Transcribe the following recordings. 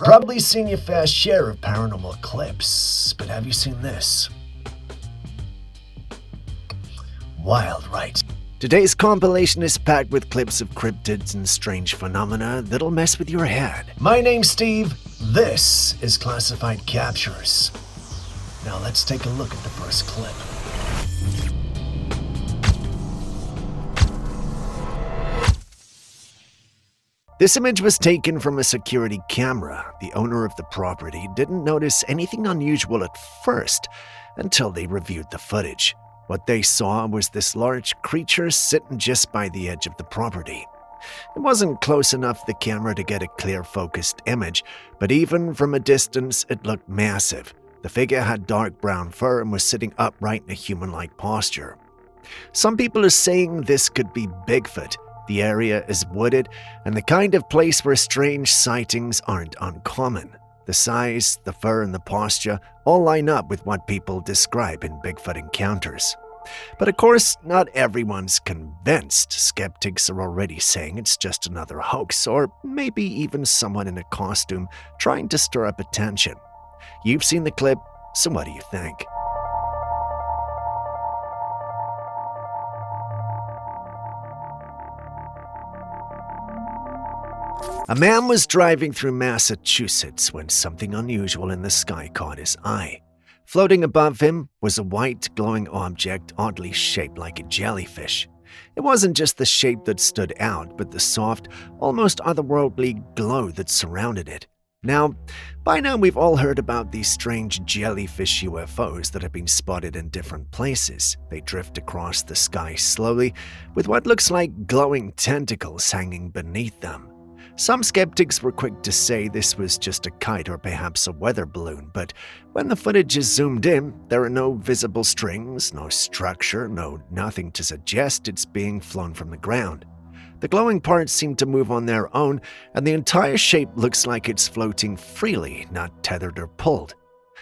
probably seen your fair share of paranormal clips, but have you seen this? Wild, right? Today's compilation is packed with clips of cryptids and strange phenomena that'll mess with your head. My name's Steve. This is Classified Captures. Now let's take a look at the first clip. This image was taken from a security camera. The owner of the property didn't notice anything unusual at first until they reviewed the footage. What they saw was this large creature sitting just by the edge of the property. It wasn't close enough for the camera to get a clear focused image, but even from a distance it looked massive. The figure had dark brown fur and was sitting upright in a human-like posture. Some people are saying this could be Bigfoot. The area is wooded and the kind of place where strange sightings aren't uncommon. The size, the fur, and the posture all line up with what people describe in Bigfoot encounters. But of course, not everyone's convinced. Skeptics are already saying it's just another hoax, or maybe even someone in a costume trying to stir up attention. You've seen the clip, so what do you think? A man was driving through Massachusetts when something unusual in the sky caught his eye. Floating above him was a white, glowing object oddly shaped like a jellyfish. It wasn't just the shape that stood out, but the soft, almost otherworldly glow that surrounded it. By now we've all heard about these strange jellyfish UFOs that have been spotted in different places. They drift across the sky slowly, with what looks like glowing tentacles hanging beneath them. Some skeptics were quick to say this was just a kite or perhaps a weather balloon, but when the footage is zoomed in, there are no visible strings, no structure, nothing to suggest it's being flown from the ground. The glowing parts seem to move on their own, and the entire shape looks like it's floating freely, not tethered or pulled.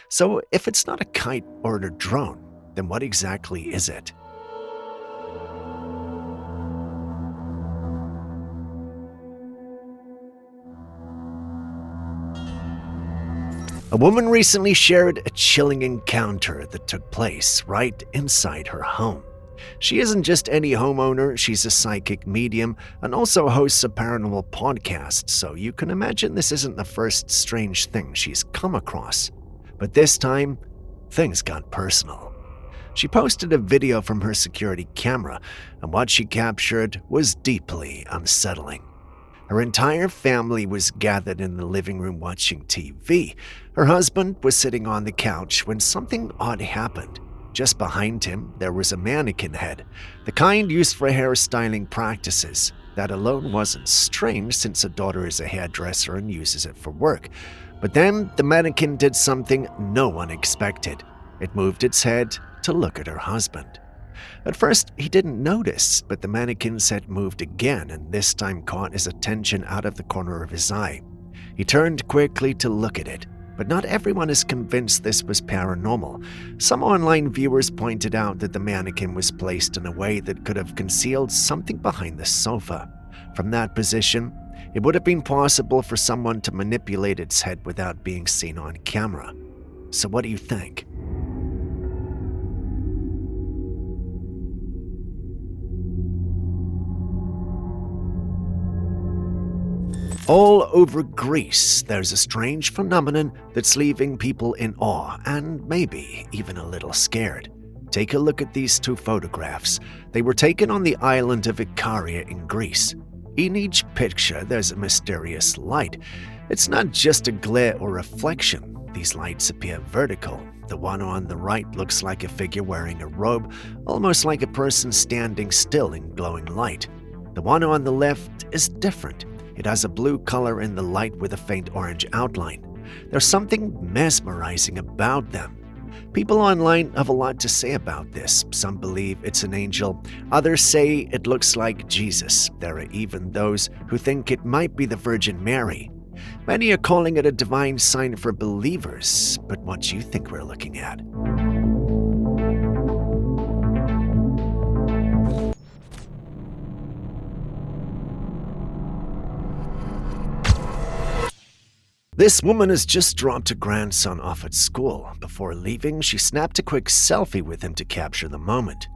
So if it's not a kite or a drone, then what exactly is it? A woman recently shared a chilling encounter that took place right inside her home. She isn't just any homeowner, she's a psychic medium and also hosts a paranormal podcast, so you can imagine this isn't the first strange thing she's come across. But this time, things got personal. She posted a video from her security camera, and what she captured was deeply unsettling. Her entire family was gathered in the living room watching TV. Her husband was sitting on the couch when something odd happened. Just behind him, there was a mannequin head, the kind used for hairstyling practices. That alone wasn't strange since her daughter is a hairdresser and uses it for work. But then the mannequin did something no one expected. It moved its head to look at her husband. At first, he didn't notice, but the mannequin's head moved again and this time caught his attention out of the corner of his eye. He turned quickly to look at it, but not everyone is convinced this was paranormal. Some online viewers pointed out that the mannequin was placed in a way that could have concealed something behind the sofa. From that position, it would have been possible for someone to manipulate its head without being seen on camera. So what do you think? All over Greece, there's a strange phenomenon that's leaving people in awe and maybe even a little scared. Take a look at these two photographs. They were taken on the island of Ikaria in Greece. In each picture, there's a mysterious light. It's not just a glare or reflection. These lights appear vertical. The one on the right looks like a figure wearing a robe, almost like a person standing still in glowing light. The one on the left is different. It has a blue color in the light with a faint orange outline. There's something mesmerizing about them. People online have a lot to say about this. Some believe it's an angel. Others say it looks like Jesus. There are even those who think it might be the Virgin Mary. Many are calling it a divine sign for believers. But what do you think we're looking at? This woman has just dropped her grandson off at school. Before leaving, she snapped a quick selfie with him to capture the moment.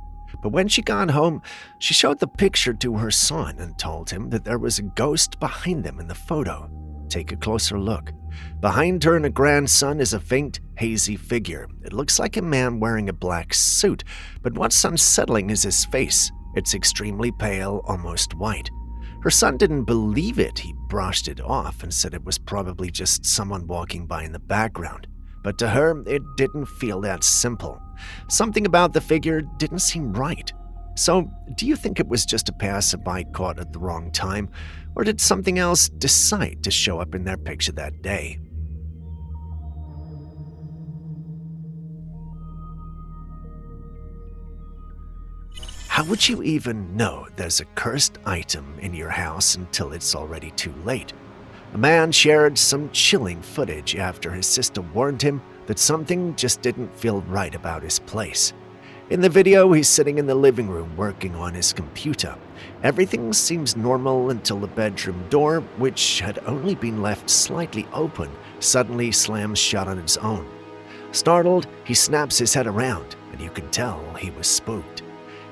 But when she got home, she showed the picture to her son and told him that there was a ghost behind them in the photo. Take a closer look. Behind her and her grandson is a faint, hazy figure. It looks like a man wearing a black suit, but what's unsettling is his face. It's extremely pale, almost white. Her son didn't believe it. He brushed it off and said it was probably just someone walking by in the background. But to her, it didn't feel that simple. Something about the figure didn't seem right. So, do you think it was just a passerby caught at the wrong time, or did something else decide to show up in their picture that day? How would you even know there's a cursed item in your house until it's already too late? A man shared some chilling footage after his sister warned him that something just didn't feel right about his place. In the video, he's sitting in the living room working on his computer. Everything seems normal until the bedroom door, which had only been left slightly open, suddenly slams shut on its own. Startled, he snaps his head around, and you can tell he was spooked.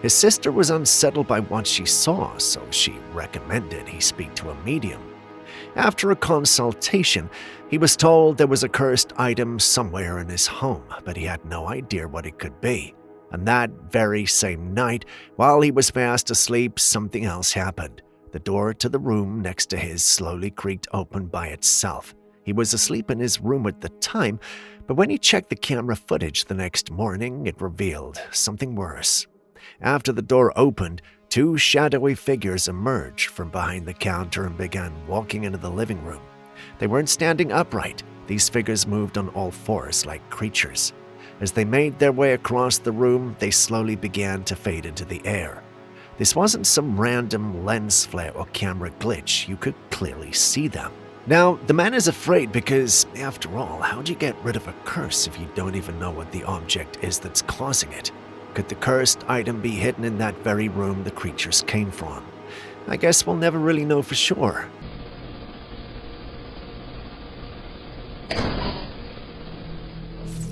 His sister was unsettled by what she saw, so she recommended he speak to a medium. After a consultation, he was told there was a cursed item somewhere in his home, but he had no idea what it could be. And that very same night, while he was fast asleep, something else happened. The door to the room next to his slowly creaked open by itself. He was asleep in his room at the time, but when he checked the camera footage the next morning, it revealed something worse. After the door opened, two shadowy figures emerged from behind the counter and began walking into the living room. They weren't standing upright. These figures moved on all fours like creatures. As they made their way across the room, they slowly began to fade into the air. This wasn't some random lens flare or camera glitch. You could clearly see them. Now, the man is afraid because, after all, how'd you get rid of a curse if you don't even know what the object is that's causing it? Could the cursed item be hidden in that very room the creatures came from? I guess we'll never really know for sure.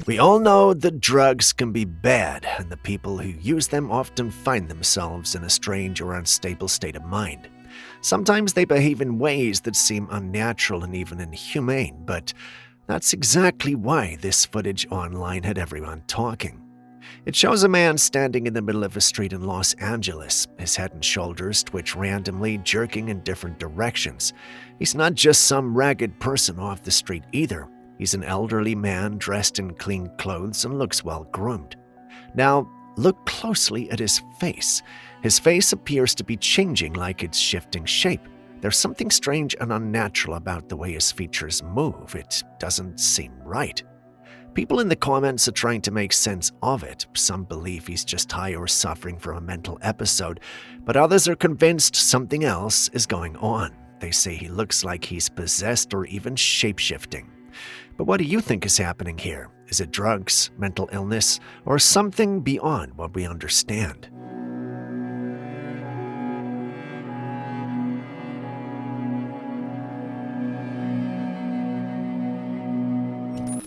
We all know that drugs can be bad, and the people who use them often find themselves in a strange or unstable state of mind. Sometimes they behave in ways that seem unnatural and even inhumane, but that's exactly why this footage online had everyone talking. It shows a man standing in the middle of a street in Los Angeles. His head and shoulders twitch randomly, jerking in different directions. He's not just some ragged person off the street either. He's an elderly man dressed in clean clothes and looks well groomed. Now, look closely at his face. His face appears to be changing, like it's shifting shape. There's something strange and unnatural about the way his features move. It doesn't seem right. People in the comments are trying to make sense of it. Some believe he's just high or suffering from a mental episode, but others are convinced something else is going on. They say he looks like he's possessed or even shape-shifting. But what do you think is happening here? Is it drugs, mental illness, or something beyond what we understand?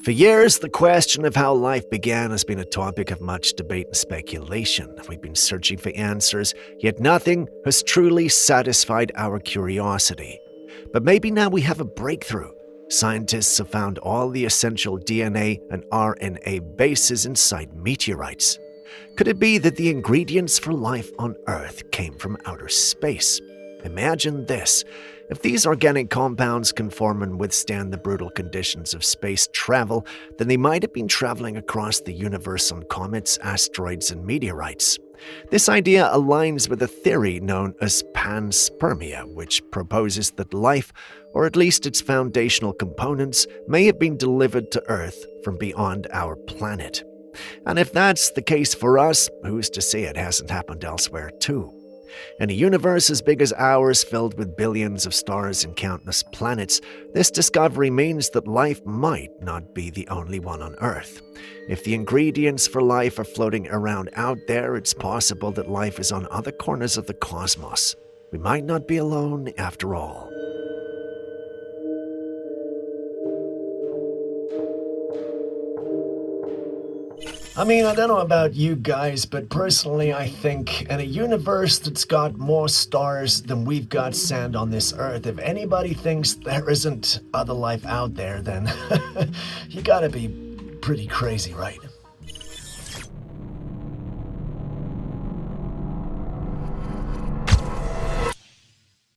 For years, the question of how life began has been a topic of much debate and speculation. We've been searching for answers, yet nothing has truly satisfied our curiosity. But maybe now we have a breakthrough. Scientists have found all the essential DNA and RNA bases inside meteorites. Could it be that the ingredients for life on Earth came from outer space? Imagine this. If these organic compounds can form and withstand the brutal conditions of space travel, then they might have been traveling across the universe on comets, asteroids, and meteorites. This idea aligns with a theory known as panspermia, which proposes that life, or at least its foundational components, may have been delivered to Earth from beyond our planet. And if that's the case for us, who's to say it hasn't happened elsewhere too? In a universe as big as ours, filled with billions of stars and countless planets, this discovery means that life might not be the only one on Earth. If the ingredients for life are floating around out there, it's possible that life is on other corners of the cosmos. We might not be alone after all. I mean, I don't know about you guys, but personally, I think in a universe that's got more stars than we've got sand on this earth, if anybody thinks there isn't other life out there, then you gotta be pretty crazy, right?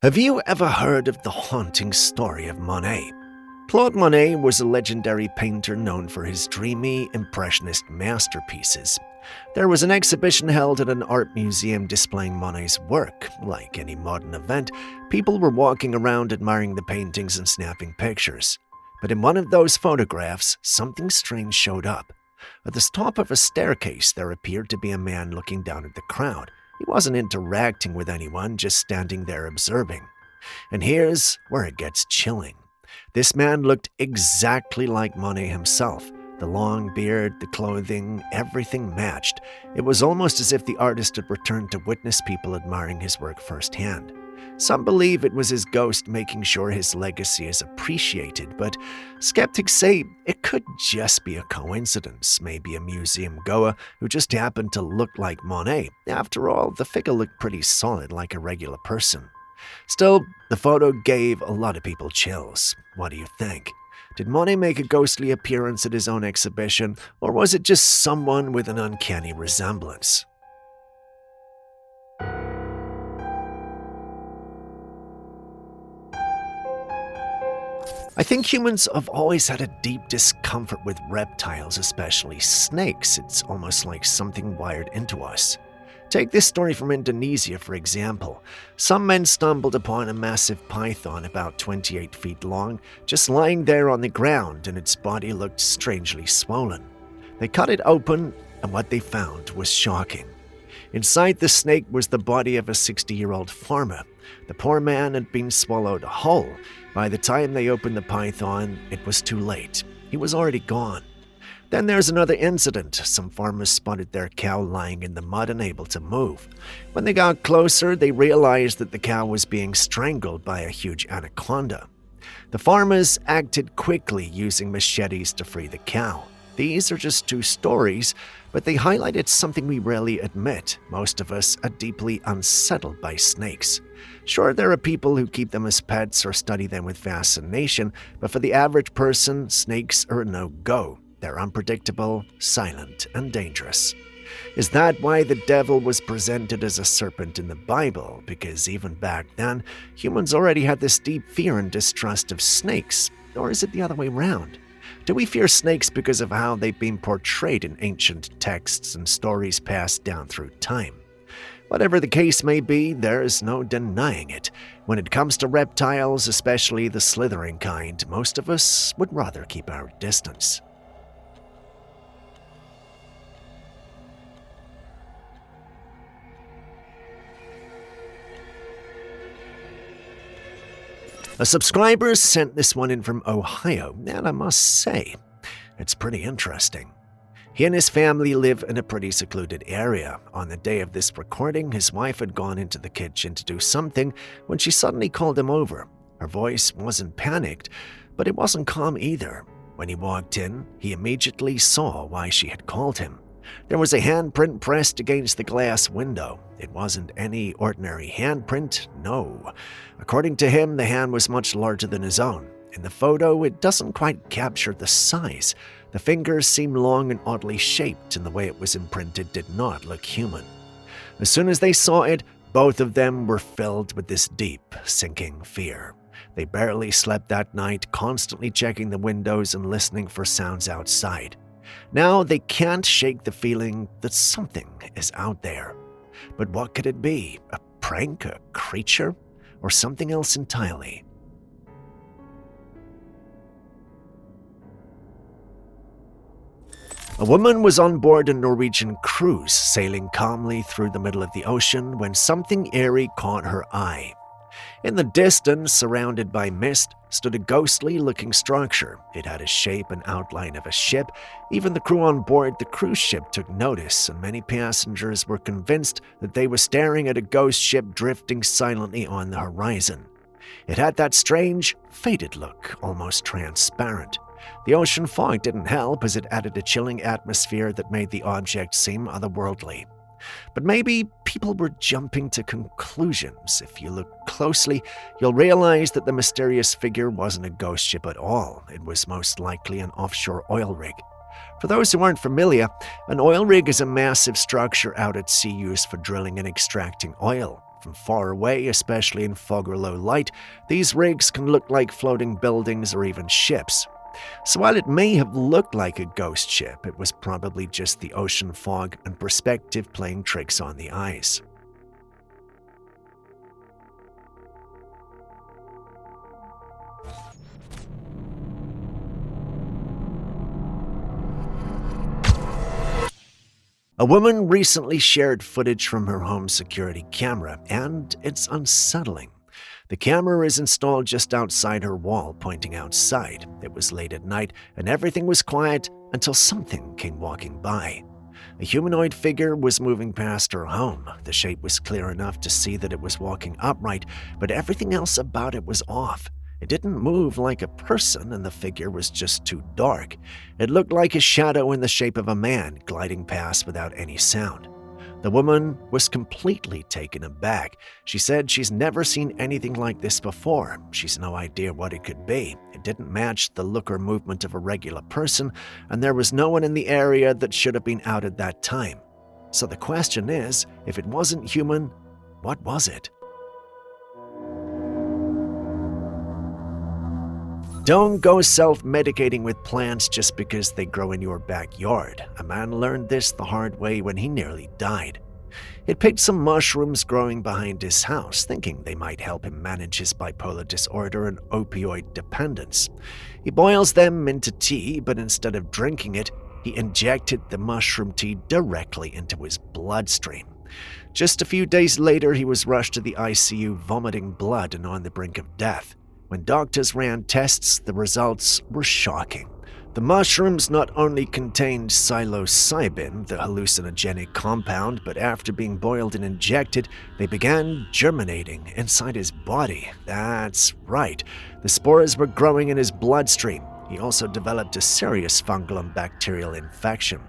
Have you ever heard of the haunting story of Monet? Claude Monet was a legendary painter known for his dreamy, impressionist masterpieces. There was an exhibition held at an art museum displaying Monet's work. Like any modern event, people were walking around admiring the paintings and snapping pictures. But in one of those photographs, something strange showed up. At the top of a staircase, there appeared to be a man looking down at the crowd. He wasn't interacting with anyone, just standing there observing. And here's where it gets chilling. This man looked exactly like Monet himself. The long beard, the clothing, everything matched. It was almost as if the artist had returned to witness people admiring his work firsthand. Some believe it was his ghost making sure his legacy is appreciated, but skeptics say it could just be a coincidence, maybe a museum goer who just happened to look like Monet. After all, the figure looked pretty solid, like a regular person. Still, the photo gave a lot of people chills. What do you think? Did Monet make a ghostly appearance at his own exhibition, or was it just someone with an uncanny resemblance? I think humans have always had a deep discomfort with reptiles, especially snakes. It's almost like something wired into us. Take this story from Indonesia, for example. Some men stumbled upon a massive python about 28 feet long, just lying there on the ground, and its body looked strangely swollen. They cut it open, and what they found was shocking. Inside the snake was the body of a 60-year-old farmer. The poor man had been swallowed whole. By the time they opened the python, it was too late. He was already gone. Then there's another incident. Some farmers spotted their cow lying in the mud, unable to move. When they got closer, they realized that the cow was being strangled by a huge anaconda. The farmers acted quickly, using machetes to free the cow. These are just two stories, but they highlighted something we rarely admit. Most of us are deeply unsettled by snakes. Sure, there are people who keep them as pets or study them with fascination, but for the average person, snakes are a no-go. They're unpredictable, silent, and dangerous. Is that why the devil was presented as a serpent in the Bible? Because even back then, humans already had this deep fear and distrust of snakes. Or is it the other way around? Do we fear snakes because of how they've been portrayed in ancient texts and stories passed down through time? Whatever the case may be, there is no denying it. When it comes to reptiles, especially the slithering kind, most of us would rather keep our distance. A subscriber sent this one in from Ohio, and I must say, it's pretty interesting. He and his family live in a pretty secluded area. On the day of this recording, his wife had gone into the kitchen to do something when she suddenly called him over. Her voice wasn't panicked, but it wasn't calm either. When he walked in, he immediately saw why she had called him. There was a handprint pressed against the glass window. It wasn't any ordinary handprint, no. According to him, the hand was much larger than his own. In the photo, it doesn't quite capture the size. The fingers seem long and oddly shaped, and the way it was imprinted did not look human. As soon as they saw it, both of them were filled with this deep, sinking fear. They barely slept that night, constantly checking the windows and listening for sounds outside. Now they can't shake the feeling that something is out there. But what could it be? A prank? A creature? Or something else entirely? A woman was on board a Norwegian cruise, sailing calmly through the middle of the ocean when something eerie caught her eye. In the distance, surrounded by mist, stood a ghostly-looking structure. It had a shape and outline of a ship. Even the crew on board the cruise ship took notice, and many passengers were convinced that they were staring at a ghost ship drifting silently on the horizon. It had that strange, faded look, almost transparent. The ocean fog didn't help, as it added a chilling atmosphere that made the object seem otherworldly. But maybe people were jumping to conclusions. If you look closely, you'll realize that the mysterious figure wasn't a ghost ship at all. It was most likely an offshore oil rig. For those who aren't familiar, an oil rig is a massive structure out at sea used for drilling and extracting oil. From far away, especially in fog or low light, these rigs can look like floating buildings or even ships. So while it may have looked like a ghost ship, it was probably just the ocean fog and perspective playing tricks on the eyes. A woman recently shared footage from her home security camera, and it's unsettling. The camera is installed just outside her wall, pointing outside. It was late at night, and everything was quiet until something came walking by. A humanoid figure was moving past her home. The shape was clear enough to see that it was walking upright, but everything else about it was off. It didn't move like a person, and the figure was just too dark. It looked like a shadow in the shape of a man gliding past without any sound. The woman was completely taken aback. She said she's never seen anything like this before. She's no idea what it could be. It didn't match the look or movement of a regular person, and there was no one in the area that should have been out at that time. So the question is, if it wasn't human, what was it? Don't go self-medicating with plants just because they grow in your backyard. A man learned this the hard way when he nearly died. He picked some mushrooms growing behind his house, thinking they might help him manage his bipolar disorder and opioid dependence. He boils them into tea, but instead of drinking it, he injected the mushroom tea directly into his bloodstream. Just a few days later, he was rushed to the ICU, vomiting blood and on the brink of death. When doctors ran tests, the results were shocking. The mushrooms not only contained psilocybin, the hallucinogenic compound, but after being boiled and injected, they began germinating inside his body. That's right, the spores were growing in his bloodstream. He also developed a serious fungal and bacterial infection.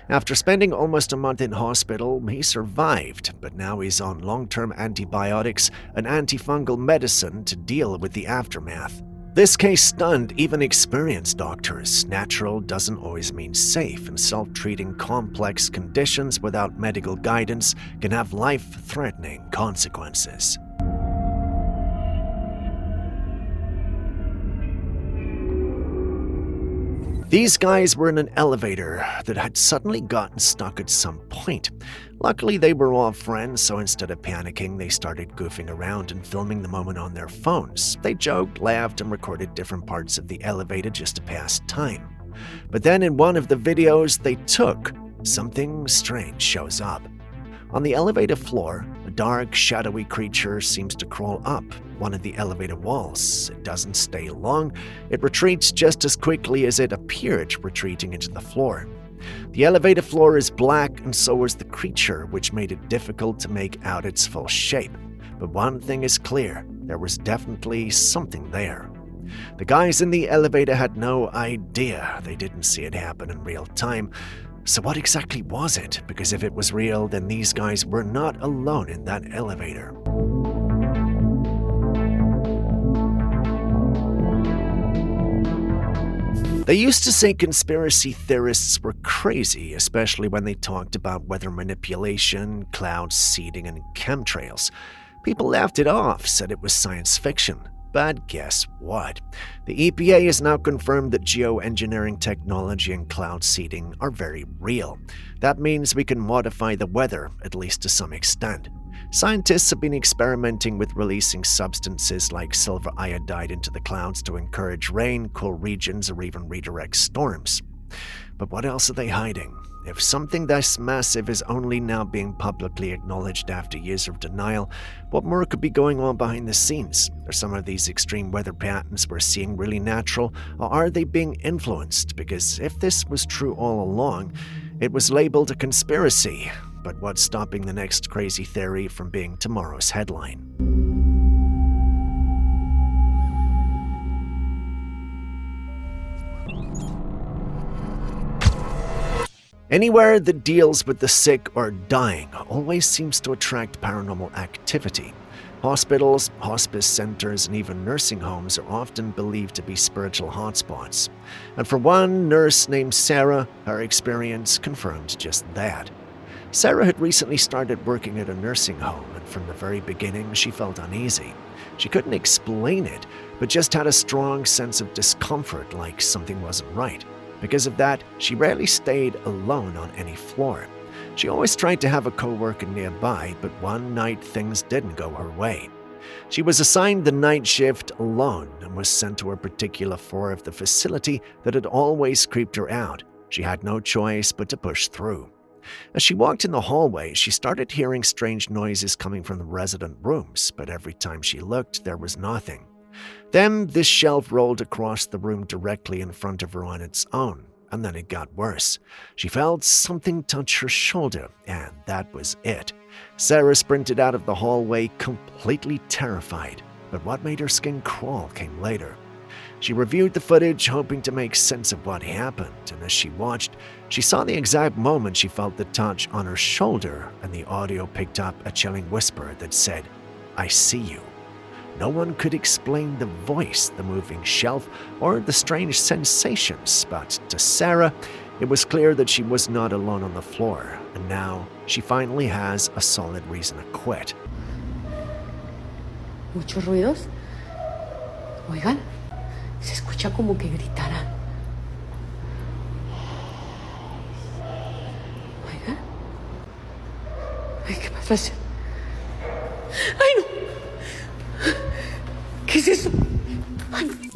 After spending almost a month in hospital, he survived, but now he's on long-term antibiotics and antifungal medicine to deal with the aftermath. This case stunned even experienced doctors. Natural doesn't always mean safe, and self-treating complex conditions without medical guidance can have life-threatening consequences. These guys were in an elevator that had suddenly gotten stuck at some point. Luckily, they were all friends, so instead of panicking, they started goofing around and filming the moment on their phones. They joked, laughed, and recorded different parts of the elevator just to pass time. But then in one of the videos they took, something strange shows up. On the elevator floor, a dark, shadowy creature seems to crawl up one of the elevator walls. It doesn't stay long. It retreats just as quickly as it appeared retreating into the floor. The elevator floor is black, and so is the creature, which made it difficult to make out its full shape. But one thing is clear, there was definitely something there. The guys in the elevator had no idea. They didn't see it happen in real time. So what exactly was it? Because if it was real, then these guys were not alone in that elevator. They used to say conspiracy theorists were crazy, especially when they talked about weather manipulation, cloud seeding, and chemtrails. People laughed it off, said it was science fiction. But guess what? The EPA has now confirmed that geoengineering technology and cloud seeding are very real. That means we can modify the weather, at least to some extent. Scientists have been experimenting with releasing substances like silver iodide into the clouds to encourage rain, cool regions, or even redirect storms. But what else are they hiding? If something this massive is only now being publicly acknowledged after years of denial, what more could be going on behind the scenes? Are some of these extreme weather patterns we're seeing really natural, or are they being influenced? Because if this was true all along, it was labeled a conspiracy. But what's stopping the next crazy theory from being tomorrow's headline? Anywhere that deals with the sick or dying always seems to attract paranormal activity. Hospitals, hospice centers, and even nursing homes are often believed to be spiritual hotspots. And for one nurse named Sarah, her experience confirmed just that. Sarah had recently started working at a nursing home, and from the very beginning she felt uneasy. She couldn't explain it, but just had a strong sense of discomfort, like something wasn't right. Because of that, she rarely stayed alone on any floor. She always tried to have a co-worker nearby, but one night things didn't go her way. She was assigned the night shift alone and was sent to a particular floor of the facility that had always creeped her out. She had no choice but to push through. As she walked in the hallway, she started hearing strange noises coming from the resident rooms, but every time she looked, there was nothing. Then this shelf rolled across the room directly in front of her on its own, and then it got worse. She felt something touch her shoulder, and that was it. Sarah sprinted out of the hallway completely terrified, but what made her skin crawl came later. She reviewed the footage, hoping to make sense of what happened, and as she watched, she saw the exact moment she felt the touch on her shoulder, and the audio picked up a chilling whisper that said, "I see you." No one could explain the voice, the moving shelf, or the strange sensations, but to Sarah, it was clear that she was not alone on the floor, and now she finally has a solid reason to quit. Muchos ruidos. Oigan, se escucha como que gritaran. Oigan. Ay, ¿qué pasa? Ay, no. ¿Qué es eso?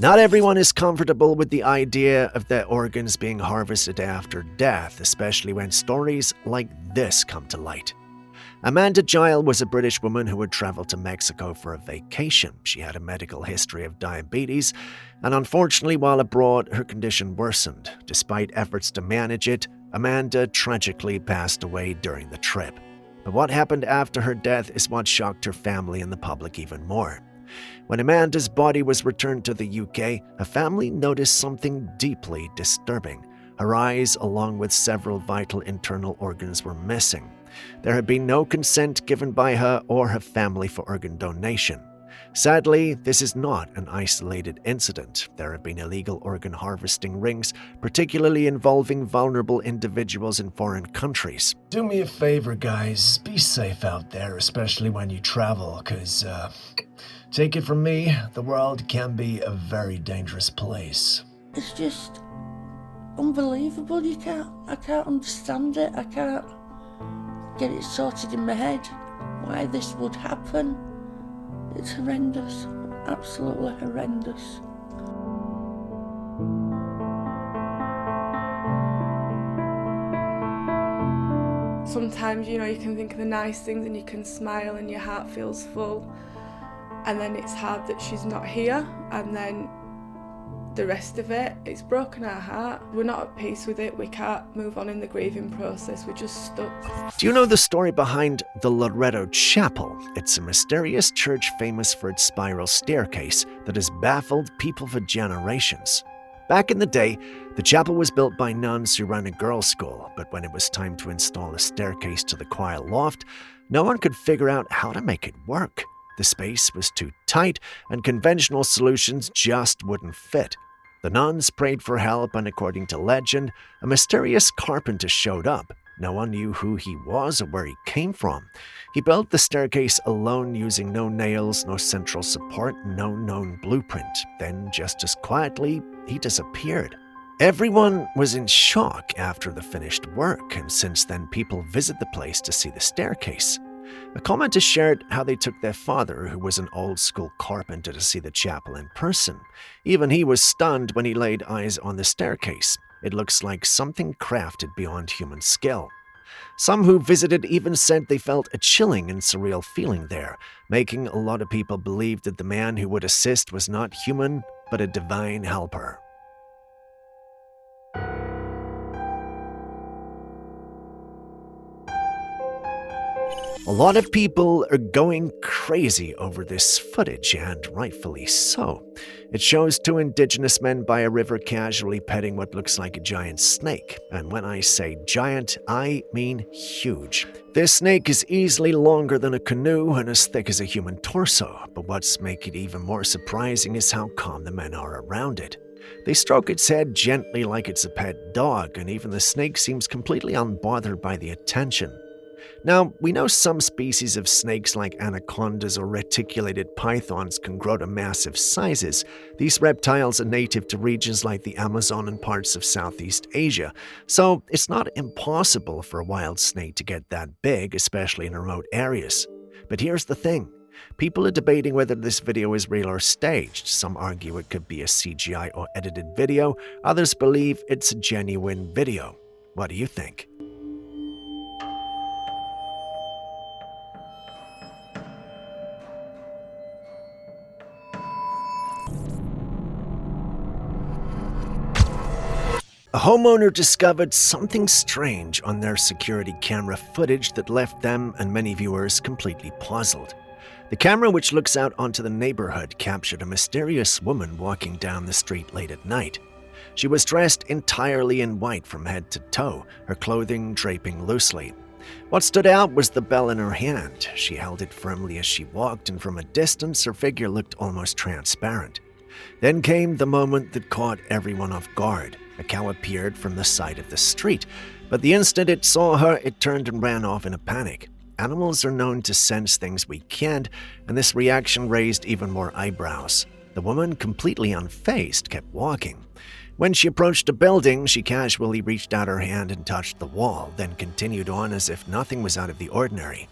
Not everyone is comfortable with the idea of their organs being harvested after death, especially when stories like this come to light. Amanda Gile was a British woman who had traveled to Mexico for a vacation. She had a medical history of diabetes, and unfortunately, while abroad, her condition worsened. Despite efforts to manage it, Amanda tragically passed away during the trip. But what happened after her death is what shocked her family and the public even more. When Amanda's body was returned to the UK, her family noticed something deeply disturbing. Her eyes, along with several vital internal organs, were missing. There had been no consent given by her or her family for organ donation. Sadly, this is not an isolated incident. There have been illegal organ harvesting rings, particularly involving vulnerable individuals in foreign countries. Do me a favor, guys. Be safe out there, especially when you travel, because, take it from me, the world can be a very dangerous place. It's just unbelievable. I can't understand it. I can't get it sorted in my head why this would happen. It's horrendous, absolutely horrendous. Sometimes, you can think of the nice things and you can smile and your heart feels full. And then it's hard that she's not here, and then the rest of it, it's broken our heart. We're not at peace with it. We can't move on in the grieving process. We're just stuck. Do you know the story behind the Loretto Chapel? It's a mysterious church famous for its spiral staircase that has baffled people for generations. Back in the day, the chapel was built by nuns who ran a girls' school, but when it was time to install a staircase to the choir loft, no one could figure out how to make it work. The space was too tight, and conventional solutions just wouldn't fit. The nuns prayed for help, and according to legend, a mysterious carpenter showed up. No one knew who he was or where he came from. He built the staircase alone using no nails, no central support, no known blueprint. Then, just as quietly, he disappeared. Everyone was in shock after the finished work, and since then people visit the place to see the staircase. A commenter shared how they took their father, who was an old-school carpenter, to see the chapel in person. Even he was stunned when he laid eyes on the staircase. It looks like something crafted beyond human skill. Some who visited even said they felt a chilling and surreal feeling there, making a lot of people believe that the man who would assist was not human, but a divine helper. A lot of people are going crazy over this footage, and rightfully so. It shows two indigenous men by a river casually petting what looks like a giant snake. And when I say giant, I mean huge. This snake is easily longer than a canoe and as thick as a human torso, but what's making it even more surprising is how calm the men are around it. They stroke its head gently like it's a pet dog, and even the snake seems completely unbothered by the attention. Now, we know some species of snakes like anacondas or reticulated pythons can grow to massive sizes. These reptiles are native to regions like the Amazon and parts of Southeast Asia, so it's not impossible for a wild snake to get that big, especially in remote areas. But here's the thing. People are debating whether this video is real or staged. Some argue it could be a CGI or edited video. Others believe it's a genuine video. What do you think? A homeowner discovered something strange on their security camera footage that left them and many viewers completely puzzled. The camera, which looks out onto the neighborhood, captured a mysterious woman walking down the street late at night. She was dressed entirely in white from head to toe, her clothing draping loosely. What stood out was the bell in her hand. She held it firmly as she walked, and from a distance her figure looked almost transparent. Then came the moment that caught everyone off guard. A cow appeared from the side of the street, but the instant it saw her, it turned and ran off in a panic. Animals are known to sense things we can't, and this reaction raised even more eyebrows. The woman, completely unfazed, kept walking. When she approached a building, she casually reached out her hand and touched the wall, then continued on as if nothing was out of the ordinary.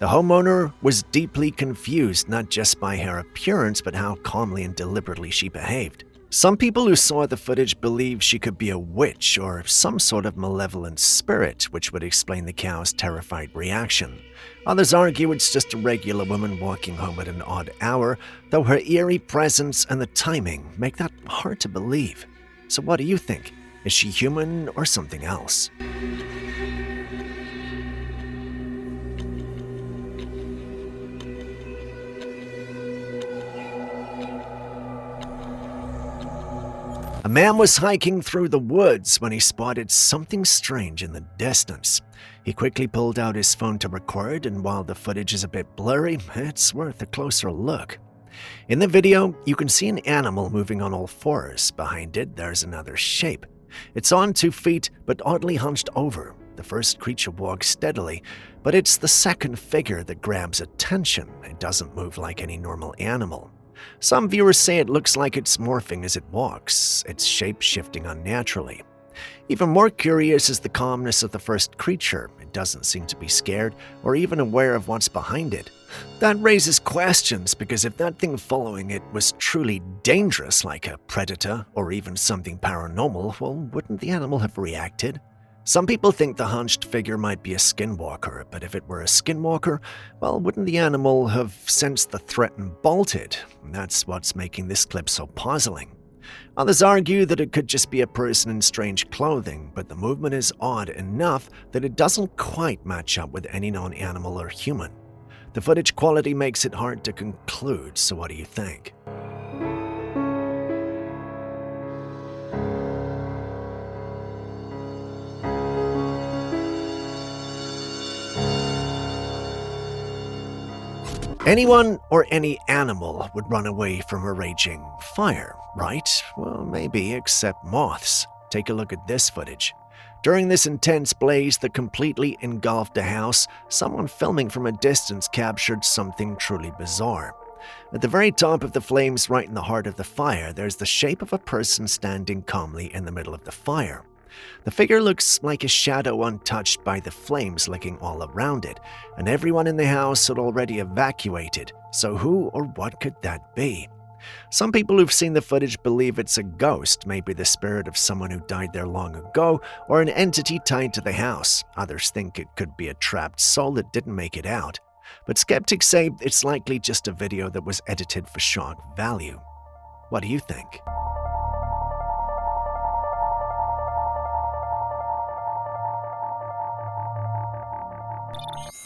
The homeowner was deeply confused, not just by her appearance, but how calmly and deliberately she behaved. Some people who saw the footage believe she could be a witch or some sort of malevolent spirit, which would explain the cow's terrified reaction. Others argue it's just a regular woman walking home at an odd hour, though her eerie presence and the timing make that hard to believe. So what do you think? Is she human or something else? A man was hiking through the woods when he spotted something strange in the distance. He quickly pulled out his phone to record, and while the footage is a bit blurry, it's worth a closer look. In the video, you can see an animal moving on all fours. Behind it, there's another shape. It's on 2 feet, but oddly hunched over. The first creature walks steadily, but it's the second figure that grabs attention. It doesn't move like any normal animal. Some viewers say it looks like it's morphing as it walks, its shape shifting unnaturally. Even more curious is the calmness of the first creature. It doesn't seem to be scared or even aware of what's behind it. That raises questions, because if that thing following it was truly dangerous, like a predator or even something paranormal, well, wouldn't the animal have reacted? Some people think the hunched figure might be a skinwalker, but if it were a skinwalker, well, wouldn't the animal have sensed the threat and bolted? That's what's making this clip so puzzling. Others argue that it could just be a person in strange clothing, but the movement is odd enough that it doesn't quite match up with any known animal or human. The footage quality makes it hard to conclude, so what do you think? Anyone or any animal would run away from a raging fire, right? Well, maybe, except moths. Take a look at this footage. During this intense blaze that completely engulfed the house, someone filming from a distance captured something truly bizarre. At the very top of the flames, right in the heart of the fire, there's the shape of a person standing calmly in the middle of the fire. The figure looks like a shadow untouched by the flames licking all around it, and everyone in the house had already evacuated, so who or what could that be? Some people who've seen the footage believe it's a ghost, maybe the spirit of someone who died there long ago, or an entity tied to the house. Others think it could be a trapped soul that didn't make it out. But skeptics say it's likely just a video that was edited for shock value. What do you think?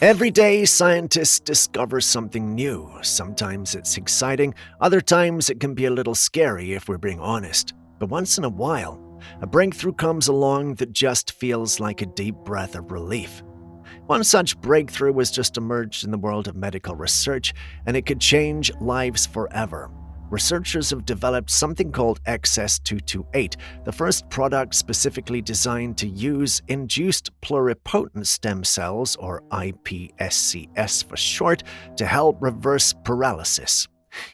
Every day, scientists discover something new. Sometimes it's exciting, other times it can be a little scary if we're being honest. But once in a while, a breakthrough comes along that just feels like a deep breath of relief. One such breakthrough has just emerged in the world of medical research, and it could change lives forever. Researchers have developed something called XS228, the first product specifically designed to use induced pluripotent stem cells, or iPSCs for short, to help reverse paralysis.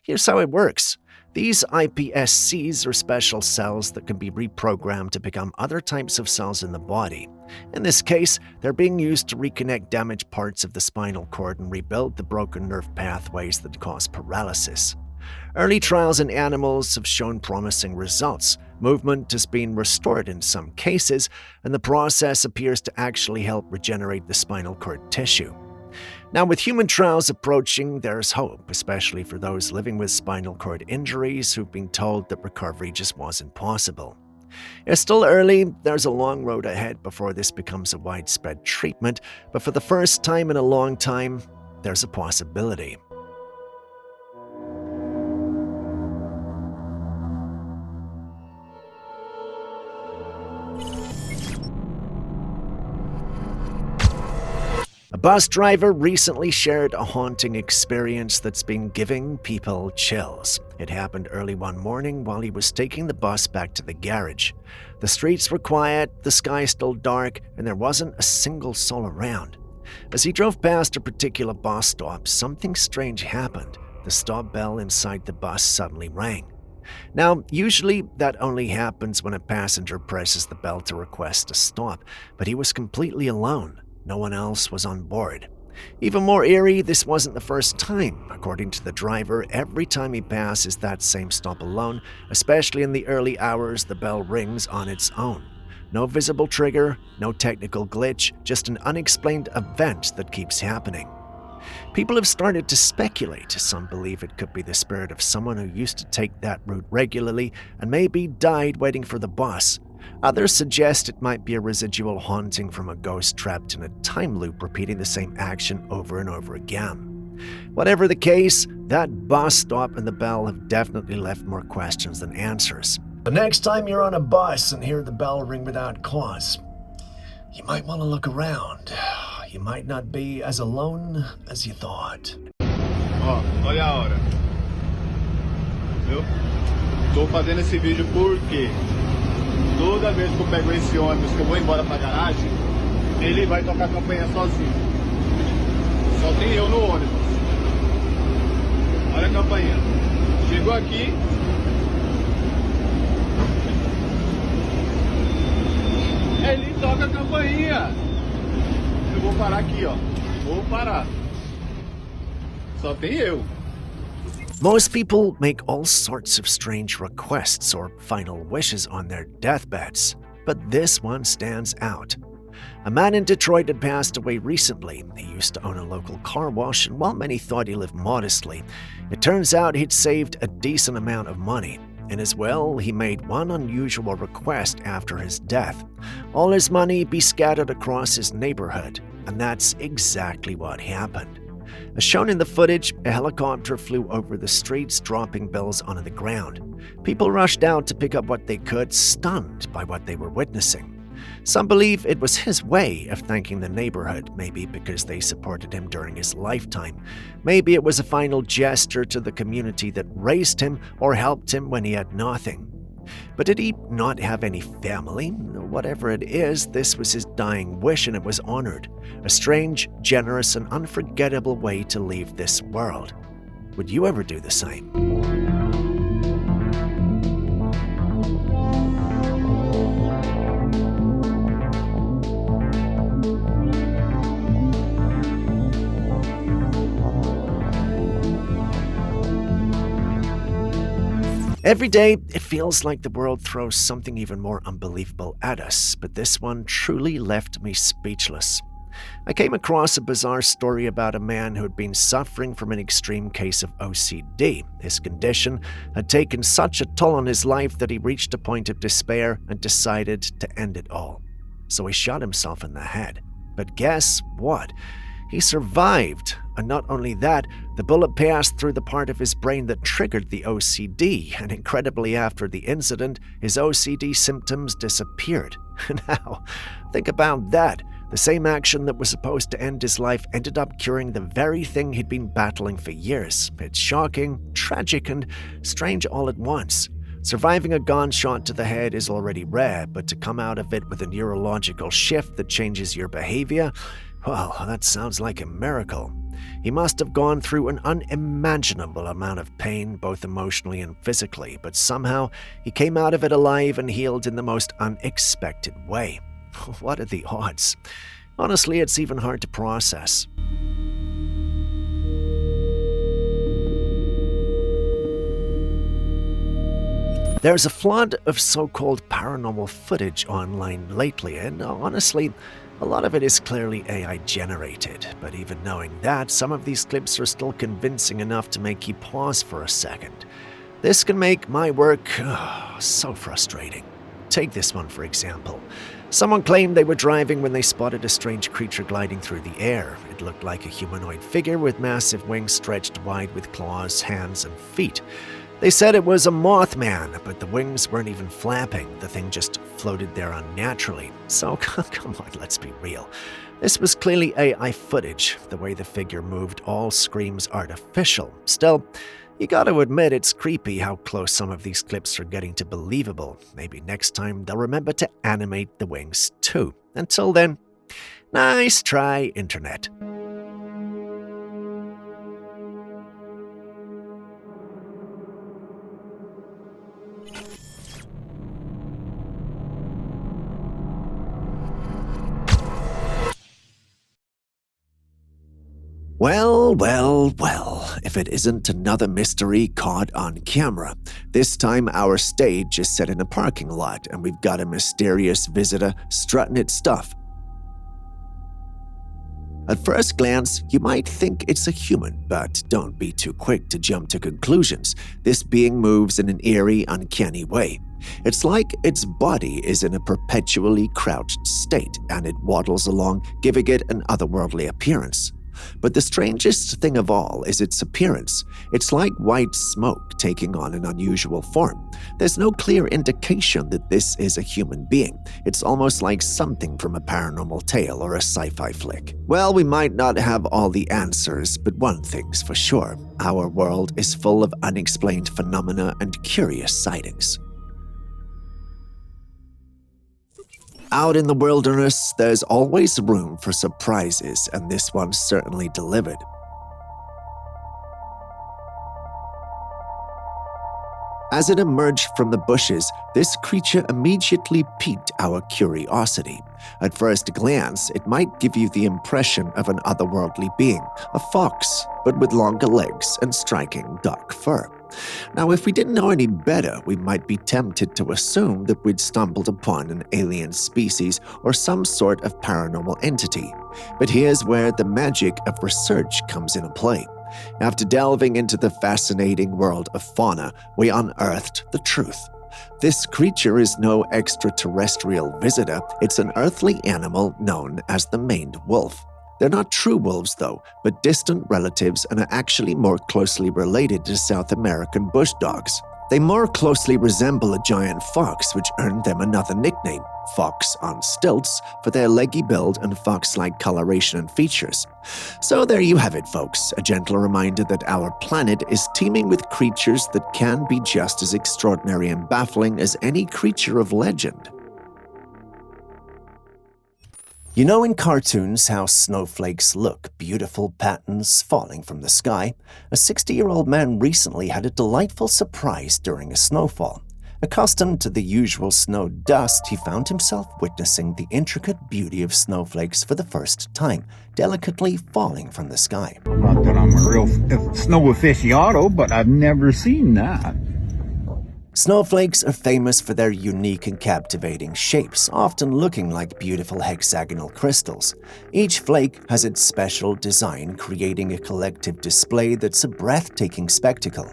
Here's how it works. These iPSCs are special cells that can be reprogrammed to become other types of cells in the body. In this case, they're being used to reconnect damaged parts of the spinal cord and rebuild the broken nerve pathways that cause paralysis. Early trials in animals have shown promising results. Movement has been restored in some cases, and the process appears to actually help regenerate the spinal cord tissue. Now, with human trials approaching, there's hope, especially for those living with spinal cord injuries who've been told that recovery just wasn't possible. It's still early, there's a long road ahead before this becomes a widespread treatment, but for the first time in a long time, there's a possibility. A bus driver recently shared a haunting experience that's been giving people chills. It happened early one morning while he was taking the bus back to the garage. The streets were quiet, the sky still dark, and there wasn't a single soul around. As he drove past a particular bus stop, something strange happened. The stop bell inside the bus suddenly rang. Now, usually that only happens when a passenger presses the bell to request a stop, but he was completely alone. No one else was on board. Even more eerie, this wasn't the first time. According to the driver, every time he passes that same stop alone, especially in the early hours, the bell rings on its own. No visible trigger, no technical glitch, just an unexplained event that keeps happening. People have started to speculate. Some believe it could be the spirit of someone who used to take that route regularly and maybe died waiting for the bus. Others suggest it might be a residual haunting from a ghost trapped in a time loop repeating the same action over and over again. Whatever the case, that bus stop and the bell have definitely left more questions than answers. The next time you're on a bus and hear the bell ring without cause, you might want to look around. You might not be as alone as you thought. Ó, olha a hora. Viu? Tô fazendo esse vídeo porque toda vez que eu pego esse ônibus que eu vou embora pra garagem, ele vai tocar a campanha sozinho. Só tem eu no ônibus. Olha a campainha. Chegou aqui. Ele toca a campainha. Eu vou parar aqui, ó. Vou parar. Só tem eu. Most people make all sorts of strange requests or final wishes on their deathbeds, but this one stands out. A man in Detroit had passed away recently. He used to own a local car wash, and while many thought he lived modestly, it turns out he'd saved a decent amount of money. In his will, he made one unusual request after his death. All his money be scattered across his neighborhood, and that's exactly what happened. As shown in the footage, a helicopter flew over the streets, dropping bills onto the ground. People rushed out to pick up what they could, stunned by what they were witnessing. Some believe it was his way of thanking the neighborhood, maybe because they supported him during his lifetime. Maybe it was a final gesture to the community that raised him or helped him when he had nothing. But did he not have any family? Whatever it is, this was his dying wish and it was honored. A strange, generous, and unforgettable way to leave this world. Would you ever do the same? Every day, it feels like the world throws something even more unbelievable at us, but this one truly left me speechless. I came across a bizarre story about a man who had been suffering from an extreme case of OCD. His condition had taken such a toll on his life that he reached a point of despair and decided to end it all. So he shot himself in the head. But guess what? He survived, and not only that, the bullet passed through the part of his brain that triggered the OCD, and incredibly after the incident, his OCD symptoms disappeared. Now, think about that. The same action that was supposed to end his life ended up curing the very thing he'd been battling for years. It's shocking, tragic, and strange all at once. Surviving a gunshot to the head is already rare, but to come out of it with a neurological shift that changes your behavior, well, that sounds like a miracle. He must have gone through an unimaginable amount of pain, both emotionally and physically, but somehow he came out of it alive and healed in the most unexpected way. What are the odds? Honestly, it's even hard to process. There's a flood of so-called paranormal footage online lately, and honestly, a lot of it is clearly AI generated. But even knowing that, some of these clips are still convincing enough to make you pause for a second. This can make my work so frustrating. Take this one, for example. Someone claimed they were driving when they spotted a strange creature gliding through the air. It looked like a humanoid figure with massive wings stretched wide with claws, hands, and feet. They said it was a Mothman, but the wings weren't even flapping. The thing just floated there unnaturally. So, come on, let's be real. This was clearly AI footage. The way the figure moved all screams artificial. Still, you gotta admit it's creepy how close some of these clips are getting to believable. Maybe next time they'll remember to animate the wings too. Until then, nice try, Internet. Well, if it isn't another mystery caught on camera. This time our stage is set in a parking lot and we've got a mysterious visitor strutting its stuff. At first glance, you might think it's a human, but don't be too quick to jump to conclusions. This being moves in an eerie, uncanny way. It's like its body is in a perpetually crouched state and it waddles along, giving it an otherworldly appearance. But the strangest thing of all is its appearance. It's like white smoke taking on an unusual form. There's no clear indication that this is a human being. It's almost like something from a paranormal tale or a sci-fi flick. Well, we might not have all the answers, but one thing's for sure. Our world is full of unexplained phenomena and curious sightings. Out in the wilderness, there's always room for surprises, and this one certainly delivered. As it emerged from the bushes, this creature immediately piqued our curiosity. At first glance, it might give you the impression of an otherworldly being, a fox, but with longer legs and striking dark fur. Now, if we didn't know any better, we might be tempted to assume that we'd stumbled upon an alien species or some sort of paranormal entity. But here's where the magic of research comes into play. After delving into the fascinating world of fauna, we unearthed the truth. This creature is no extraterrestrial visitor, it's an earthly animal known as the maned wolf. They're not true wolves, though, but distant relatives and are actually more closely related to South American bush dogs. They more closely resemble a giant fox, which earned them another nickname, fox on stilts, for their leggy build and fox-like coloration and features. So there you have it, folks, a gentle reminder that our planet is teeming with creatures that can be just as extraordinary and baffling as any creature of legend. You know in cartoons how snowflakes look, beautiful patterns falling from the sky? A 60-year-old man recently had a delightful surprise during a snowfall. Accustomed to the usual snow dust, he found himself witnessing the intricate beauty of snowflakes for the first time, delicately falling from the sky. Not that I'm a real snow aficionado, but I've never seen that. Snowflakes are famous for their unique and captivating shapes, often looking like beautiful hexagonal crystals. Each flake has its special design, creating a collective display that's a breathtaking spectacle.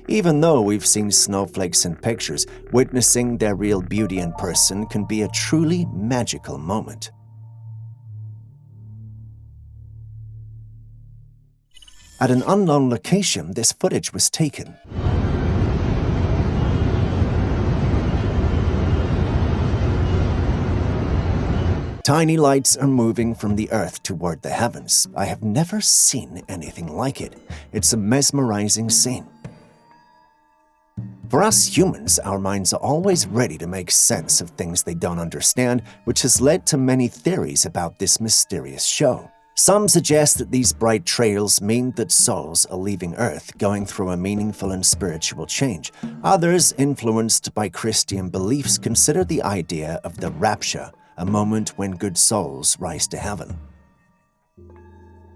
Even though we've seen snowflakes in pictures, witnessing their real beauty in person can be a truly magical moment. At an unknown location, this footage was taken. Tiny lights are moving from the earth toward the heavens. I have never seen anything like it. It's a mesmerizing scene. For us humans, our minds are always ready to make sense of things they don't understand, which has led to many theories about this mysterious show. Some suggest that these bright trails mean that souls are leaving Earth, going through a meaningful and spiritual change. Others, influenced by Christian beliefs, consider the idea of the rapture, a moment when good souls rise to heaven.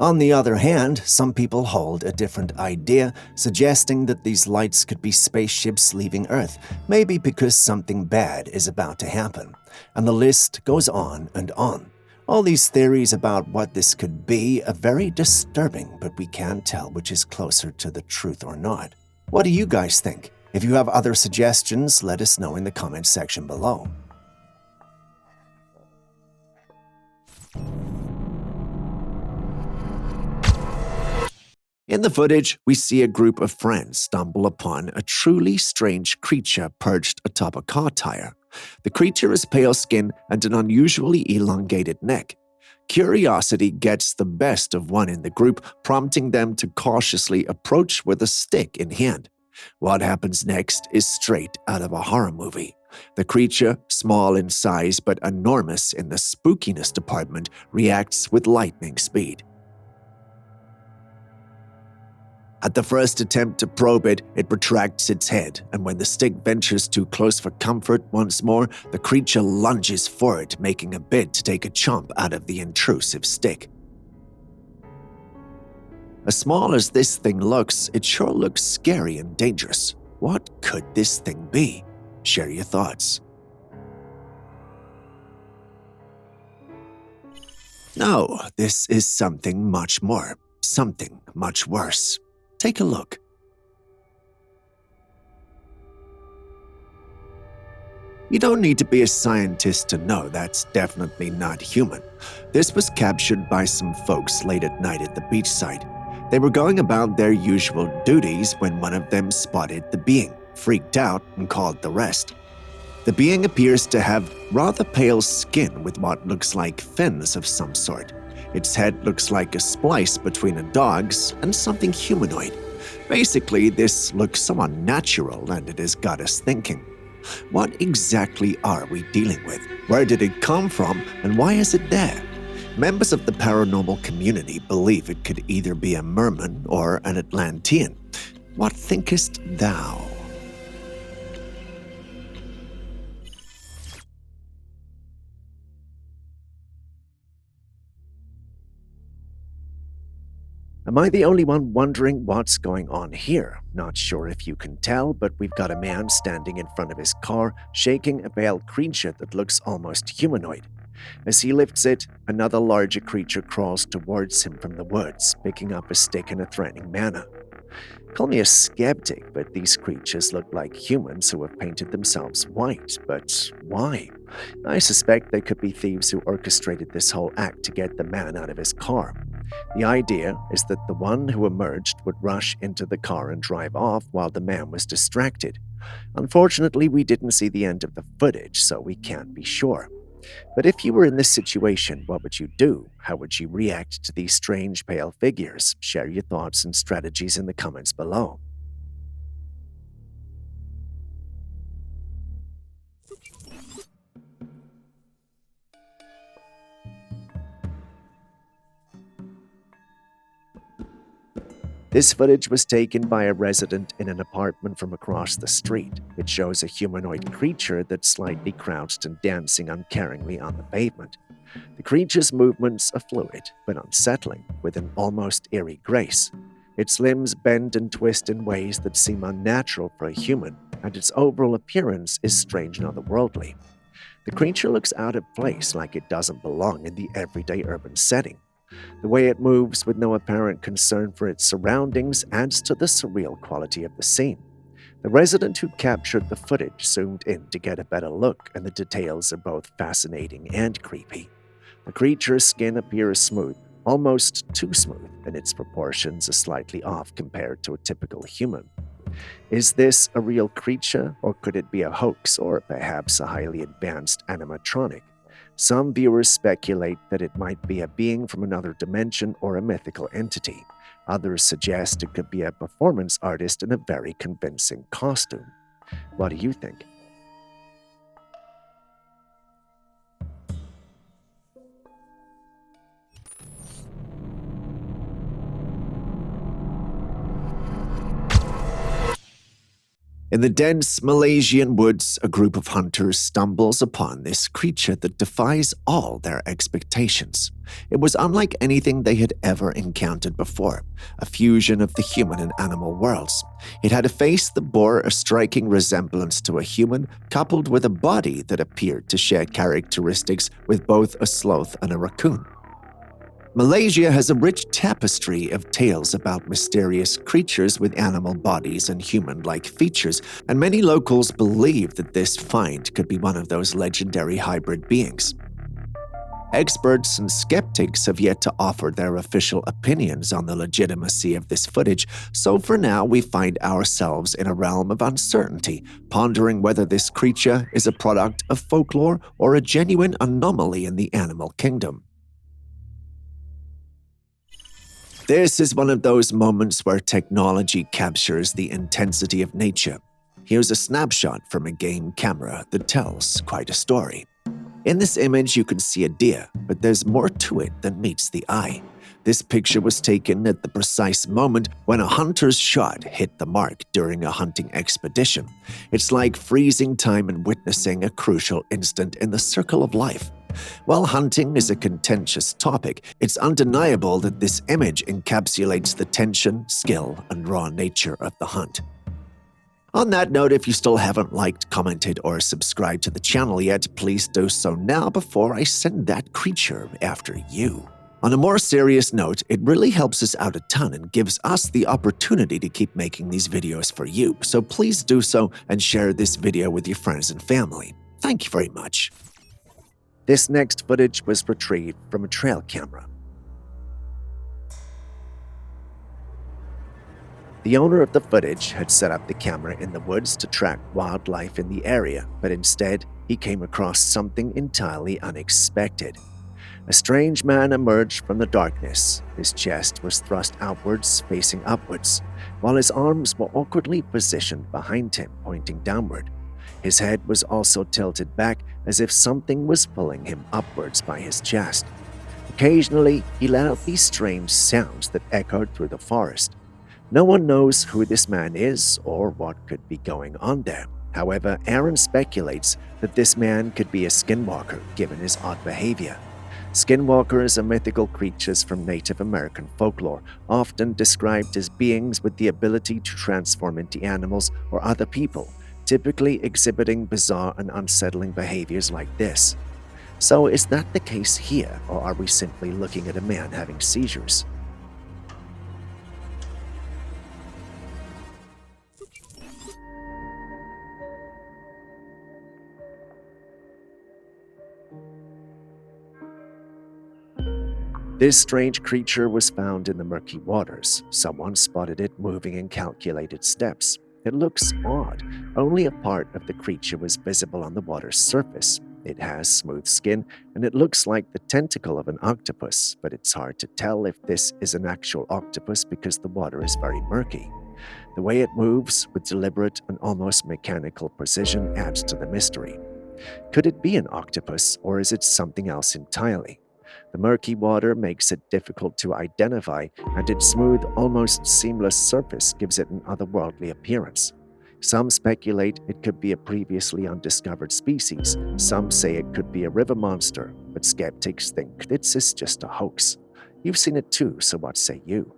On the other hand, some people hold a different idea, suggesting that these lights could be spaceships leaving Earth, maybe because something bad is about to happen. And the list goes on and on. All these theories about what this could be are very disturbing, but we can't tell which is closer to the truth or not. What do you guys think? If you have other suggestions, let us know in the comment section below. In the footage, we see a group of friends stumble upon a truly strange creature perched atop a car tire. The creature has pale skin and an unusually elongated neck. Curiosity gets the best of one in the group, prompting them to cautiously approach with a stick in hand. What happens next is straight out of a horror movie. The creature, small in size but enormous in the spookiness department, reacts with lightning speed. At the first attempt to probe it, it retracts its head, and when the stick ventures too close for comfort once more, the creature lunges forward, making a bid to take a chomp out of the intrusive stick. As small as this thing looks, it sure looks scary and dangerous. What could this thing be? Share your thoughts. No, this is something much more, something much worse. Take a look. You don't need to be a scientist to know that's definitely not human. This was captured by some folks late at night at the beachside. They were going about their usual duties when one of them spotted the being, freaked out, and called the rest. The being appears to have rather pale skin with what looks like fins of some sort. Its head looks like a splice between a dog's and something humanoid. Basically, this looks so unnatural, and it has got us thinking. What exactly are we dealing with? Where did it come from, and why is it there? Members of the paranormal community believe it could either be a merman or an Atlantean. What thinkest thou? Am I the only one wondering what's going on here? Not sure if you can tell, but we've got a man standing in front of his car, shaking a pale creature that looks almost humanoid. As he lifts it, another larger creature crawls towards him from the woods, picking up a stick in a threatening manner. Call me a skeptic, but these creatures look like humans who have painted themselves white. But why? I suspect they could be thieves who orchestrated this whole act to get the man out of his car. The idea is that the one who emerged would rush into the car and drive off while the man was distracted. Unfortunately, we didn't see the end of the footage, so we can't be sure. But if you were in this situation, what would you do? How would you react to these strange pale figures? Share your thoughts and strategies in the comments below. This footage was taken by a resident in an apartment from across the street. It shows a humanoid creature that's slightly crouched and dancing uncaringly on the pavement. The creature's movements are fluid, but unsettling, with an almost eerie grace. Its limbs bend and twist in ways that seem unnatural for a human, and its overall appearance is strange and otherworldly. The creature looks out of place, like it doesn't belong in the everyday urban setting. The way it moves with no apparent concern for its surroundings adds to the surreal quality of the scene. The resident who captured the footage zoomed in to get a better look, and the details are both fascinating and creepy. The creature's skin appears smooth, almost too smooth, and its proportions are slightly off compared to a typical human. Is this a real creature, or could it be a hoax, or perhaps a highly advanced animatronic? Some viewers speculate that it might be a being from another dimension or a mythical entity. Others suggest it could be a performance artist in a very convincing costume. What do you think? In the dense Malaysian woods, a group of hunters stumbles upon this creature that defies all their expectations. It was unlike anything they had ever encountered before, a fusion of the human and animal worlds. It had a face that bore a striking resemblance to a human, coupled with a body that appeared to share characteristics with both a sloth and a raccoon. Malaysia has a rich tapestry of tales about mysterious creatures with animal bodies and human-like features, and many locals believe that this find could be one of those legendary hybrid beings. Experts and skeptics have yet to offer their official opinions on the legitimacy of this footage, so for now we find ourselves in a realm of uncertainty, pondering whether this creature is a product of folklore or a genuine anomaly in the animal kingdom. This is one of those moments where technology captures the intensity of nature. Here's a snapshot from a game camera that tells quite a story. In this image, you can see a deer, but there's more to it than meets the eye. This picture was taken at the precise moment when a hunter's shot hit the mark during a hunting expedition. It's like freezing time and witnessing a crucial instant in the circle of life. While hunting is a contentious topic, it's undeniable that this image encapsulates the tension, skill, and raw nature of the hunt. On that note, if you still haven't liked, commented, or subscribed to the channel yet, please do so now before I send that creature after you. On a more serious note, it really helps us out a ton and gives us the opportunity to keep making these videos for you, so please do so and share this video with your friends and family. Thank you very much. This next footage was retrieved from a trail camera. The owner of the footage had set up the camera in the woods to track wildlife in the area, but instead, he came across something entirely unexpected. A strange man emerged from the darkness. His chest was thrust outwards, facing upwards, while his arms were awkwardly positioned behind him, pointing downward. His head was also tilted back as if something was pulling him upwards by his chest. Occasionally, he let out these strange sounds that echoed through the forest. No one knows who this man is or what could be going on there. However, Aaron speculates that this man could be a skinwalker given his odd behavior. Skinwalkers are mythical creatures from Native American folklore, often described as beings with the ability to transform into animals or other people, typically exhibiting bizarre and unsettling behaviors like this. So is that the case here, or are we simply looking at a man having seizures? This strange creature was found in the murky waters. Someone spotted it moving in calculated steps. It looks odd. Only a part of the creature was visible on the water's surface. It has smooth skin, and it looks like the tentacle of an octopus, but it's hard to tell if this is an actual octopus because the water is very murky. The way it moves with deliberate and almost mechanical precision adds to the mystery. Could it be an octopus, or is it something else entirely? The murky water makes it difficult to identify, and its smooth, almost seamless surface gives it an otherworldly appearance. Some speculate it could be a previously undiscovered species. Some say it could be a river monster, but skeptics think this is just a hoax. You've seen it too, so what say you?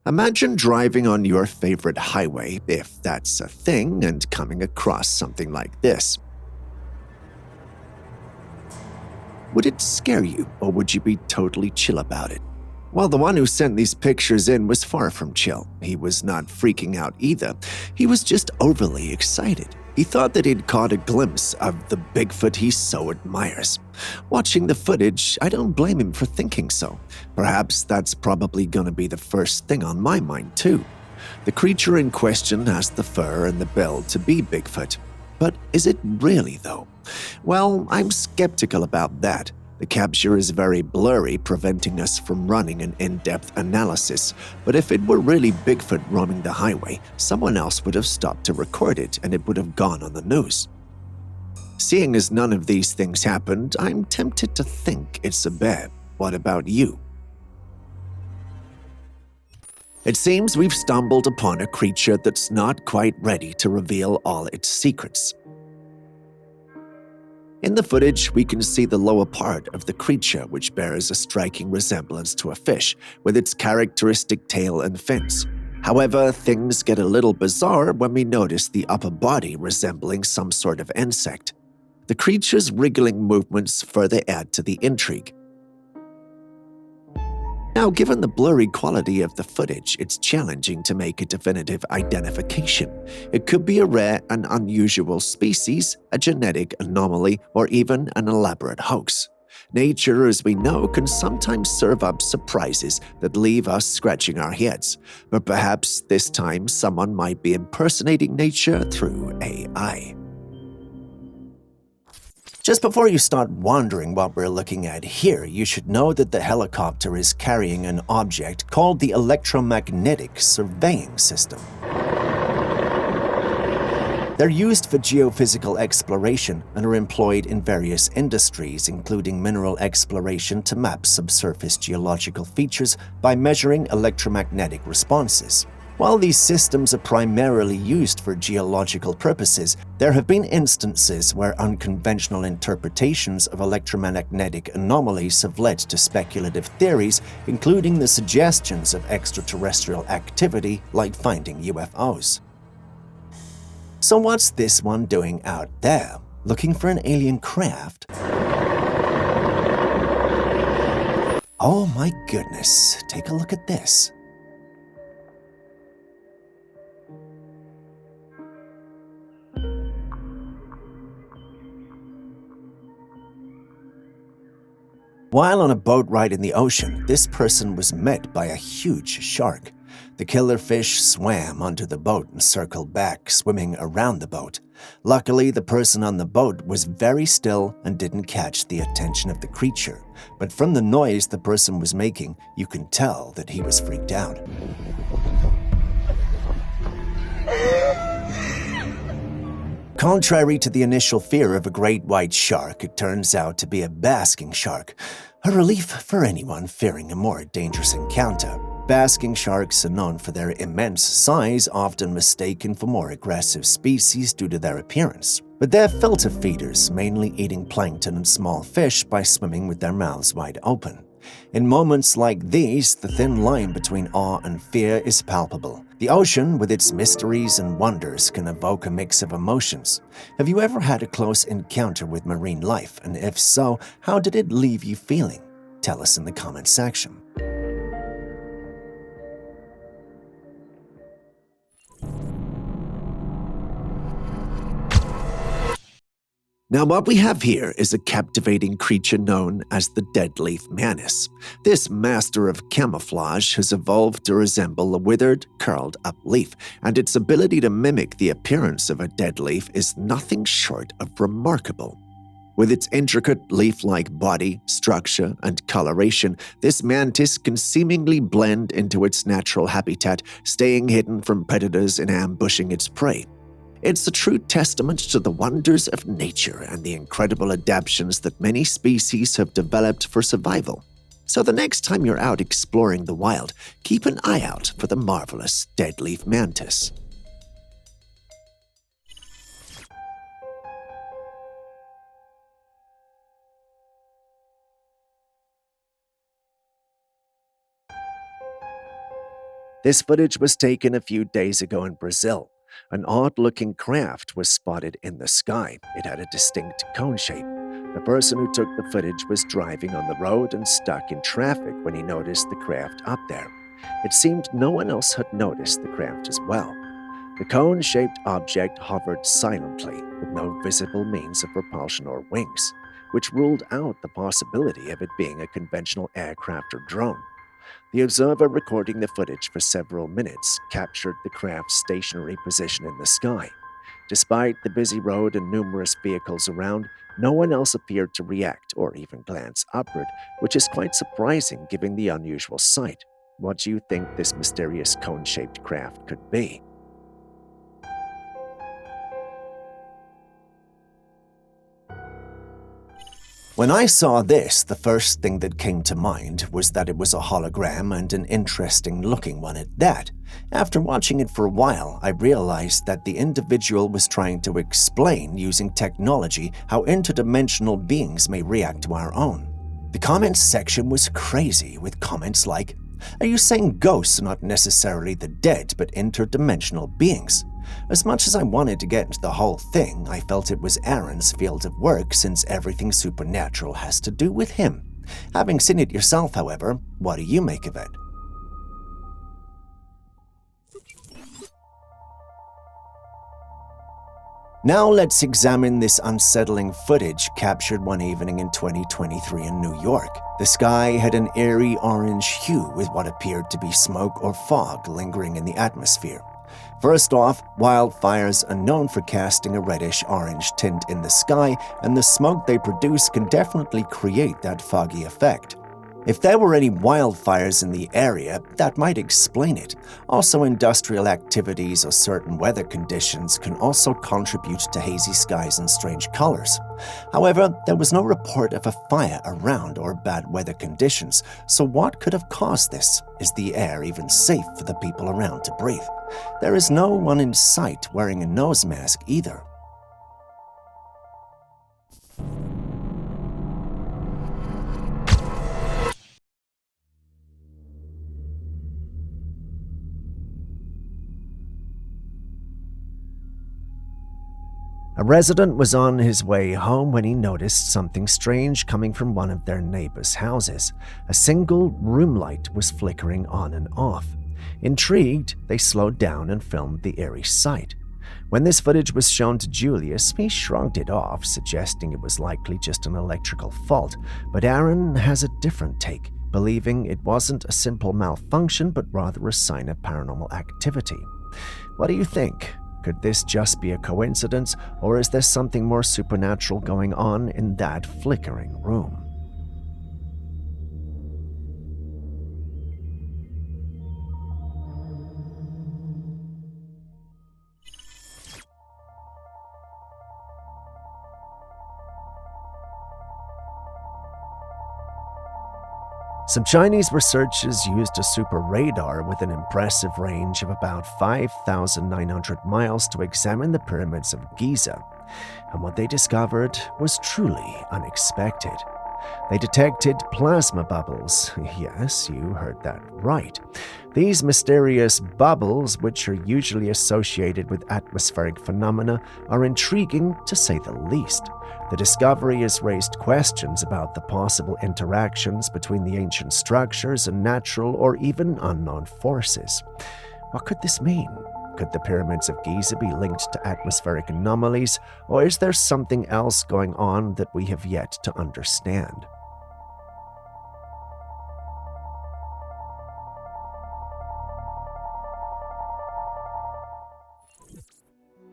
Imagine driving on your favorite highway, if that's a thing, and coming across something like this. Would it scare you, or would you be totally chill about it? Well, the one who sent these pictures in was far from chill. He was not freaking out either. He was just overly excited. He thought that he'd caught a glimpse of the Bigfoot he so admires. Watching the footage, I don't blame him for thinking so. Perhaps that's probably gonna be the first thing on my mind too. The creature in question has the fur and the build to be Bigfoot. But is it really though? Well, I'm skeptical about that. The capture is very blurry, preventing us from running an in-depth analysis. But if it were really Bigfoot roaming the highway, someone else would have stopped to record it and it would have gone on the news. Seeing as none of these things happened, I'm tempted to think it's a bear. What about you? It seems we've stumbled upon a creature that's not quite ready to reveal all its secrets. In the footage, we can see the lower part of the creature, which bears a striking resemblance to a fish, with its characteristic tail and fins. However, things get a little bizarre when we notice the upper body resembling some sort of insect. The creature's wriggling movements further add to the intrigue. Now, given the blurry quality of the footage, it's challenging to make a definitive identification. It could be a rare and unusual species, a genetic anomaly, or even an elaborate hoax. Nature, as we know, can sometimes serve up surprises that leave us scratching our heads, but perhaps this time someone might be impersonating nature through AI. Just before you start wondering what we're looking at here, you should know that the helicopter is carrying an object called the electromagnetic surveying system. They're used for geophysical exploration and are employed in various industries, including mineral exploration to map subsurface geological features by measuring electromagnetic responses. While these systems are primarily used for geological purposes, there have been instances where unconventional interpretations of electromagnetic anomalies have led to speculative theories, including the suggestions of extraterrestrial activity like finding UFOs. So what's this one doing out there? Looking for an alien craft? Oh my goodness, take a look at this. While on a boat ride in the ocean, this person was met by a huge shark. The killer fish swam onto the boat and circled back, swimming around the boat. Luckily, the person on the boat was very still and didn't catch the attention of the creature. But from the noise the person was making, you can tell that he was freaked out. Contrary to the initial fear of a great white shark, it turns out to be a basking shark, a relief for anyone fearing a more dangerous encounter. Basking sharks are known for their immense size, often mistaken for more aggressive species due to their appearance. But they're filter feeders, mainly eating plankton and small fish by swimming with their mouths wide open. In moments like these, the thin line between awe and fear is palpable. The ocean, with its mysteries and wonders, can evoke a mix of emotions. Have you ever had a close encounter with marine life? And if so, how did it leave you feeling? Tell us in the comment section. Now, what we have here is a captivating creature known as the deadleaf mantis. This master of camouflage has evolved to resemble a withered, curled-up leaf, and its ability to mimic the appearance of a dead leaf is nothing short of remarkable. With its intricate leaf-like body, structure, and coloration, this mantis can seemingly blend into its natural habitat, staying hidden from predators and ambushing its prey. It's a true testament to the wonders of nature and the incredible adaptations that many species have developed for survival. So the next time you're out exploring the wild, keep an eye out for the marvelous deadleaf mantis. This footage was taken a few days ago in Brazil. An odd-looking craft was spotted in the sky. It had a distinct cone shape. The person who took the footage was driving on the road and stuck in traffic when he noticed the craft up there. It seemed no one else had noticed the craft as well. The cone-shaped object hovered silently, with no visible means of propulsion or wings, which ruled out the possibility of it being a conventional aircraft or drone. The observer recording the footage for several minutes captured the craft's stationary position in the sky. Despite the busy road and numerous vehicles around, no one else appeared to react or even glance upward, which is quite surprising given the unusual sight. What do you think this mysterious cone-shaped craft could be? When I saw this, the first thing that came to mind was that it was a hologram and an interesting-looking one at that. After watching it for a while, I realized that the individual was trying to explain using technology how interdimensional beings may react to our own. The comments section was crazy, with comments like, "Are you saying ghosts are not necessarily the dead but interdimensional beings?" As much as I wanted to get into the whole thing, I felt it was Aaron's field of work since everything supernatural has to do with him. Having seen it yourself, however, what do you make of it? Now let's examine this unsettling footage captured one evening in 2023 in New York. The sky had an eerie orange hue with what appeared to be smoke or fog lingering in the atmosphere. First off, wildfires are known for casting a reddish-orange tint in the sky, and the smoke they produce can definitely create that foggy effect. If there were any wildfires in the area, that might explain it. Also, industrial activities or certain weather conditions can also contribute to hazy skies and strange colors. However, there was no report of a fire around or bad weather conditions, so what could have caused this? Is the air even safe for the people around to breathe? There is no one in sight wearing a nose mask either. A resident was on his way home when he noticed something strange coming from one of their neighbors' houses. A single room light was flickering on and off. Intrigued, they slowed down and filmed the eerie sight. When this footage was shown to Julius, he shrugged it off, suggesting it was likely just an electrical fault. But Aaron has a different take, believing it wasn't a simple malfunction but rather a sign of paranormal activity. What do you think? Could this just be a coincidence, or is there something more supernatural going on in that flickering room? Some Chinese researchers used a super radar with an impressive range of about 5,900 miles to examine the pyramids of Giza, and what they discovered was truly unexpected. They detected plasma bubbles. Yes, you heard that right. These mysterious bubbles, which are usually associated with atmospheric phenomena, are intriguing to say the least. The discovery has raised questions about the possible interactions between the ancient structures and natural or even unknown forces. What could this mean? Could the pyramids of Giza be linked to atmospheric anomalies, or is there something else going on that we have yet to understand?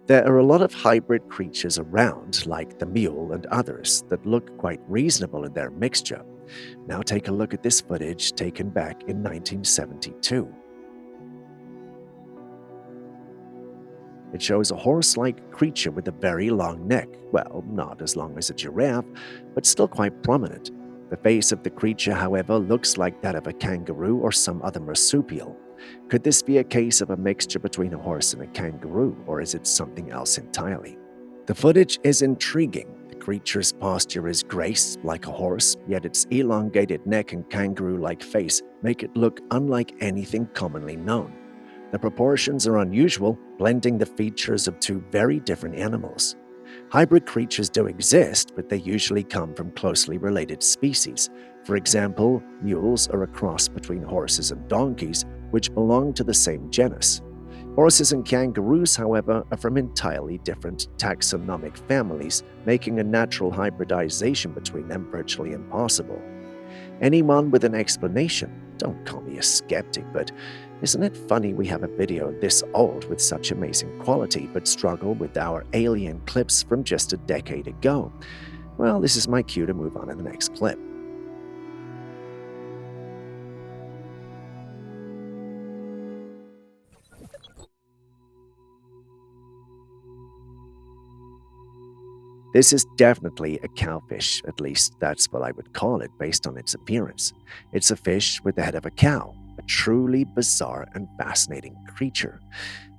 There are a lot of hybrid creatures around, like the mule and others, that look quite reasonable in their mixture. Now take a look at this footage taken back in 1972. It shows a horse-like creature with a very long neck. Well, not as long as a giraffe, but still quite prominent. The face of the creature, however, looks like that of a kangaroo or some other marsupial. Could this be a case of a mixture between a horse and a kangaroo, or is it something else entirely? The footage is intriguing. The creature's posture is graced like a horse, yet its elongated neck and kangaroo-like face make it look unlike anything commonly known. The proportions are unusual, blending the features of two very different animals. Hybrid creatures do exist, but they usually come from closely related species. For example, mules are a cross between horses and donkeys, which belong to the same genus. Horses and kangaroos, however, are from entirely different taxonomic families, making a natural hybridization between them virtually impossible. Anyone with an explanation? Don't call me a skeptic, but isn't it funny we have a video this old with such amazing quality but struggle with our alien clips from just a decade ago? Well, this is my cue to move on to the next clip. This is definitely a cowfish, at least that's what I would call it based on its appearance. It's a fish with the head of a cow, a truly bizarre and fascinating creature.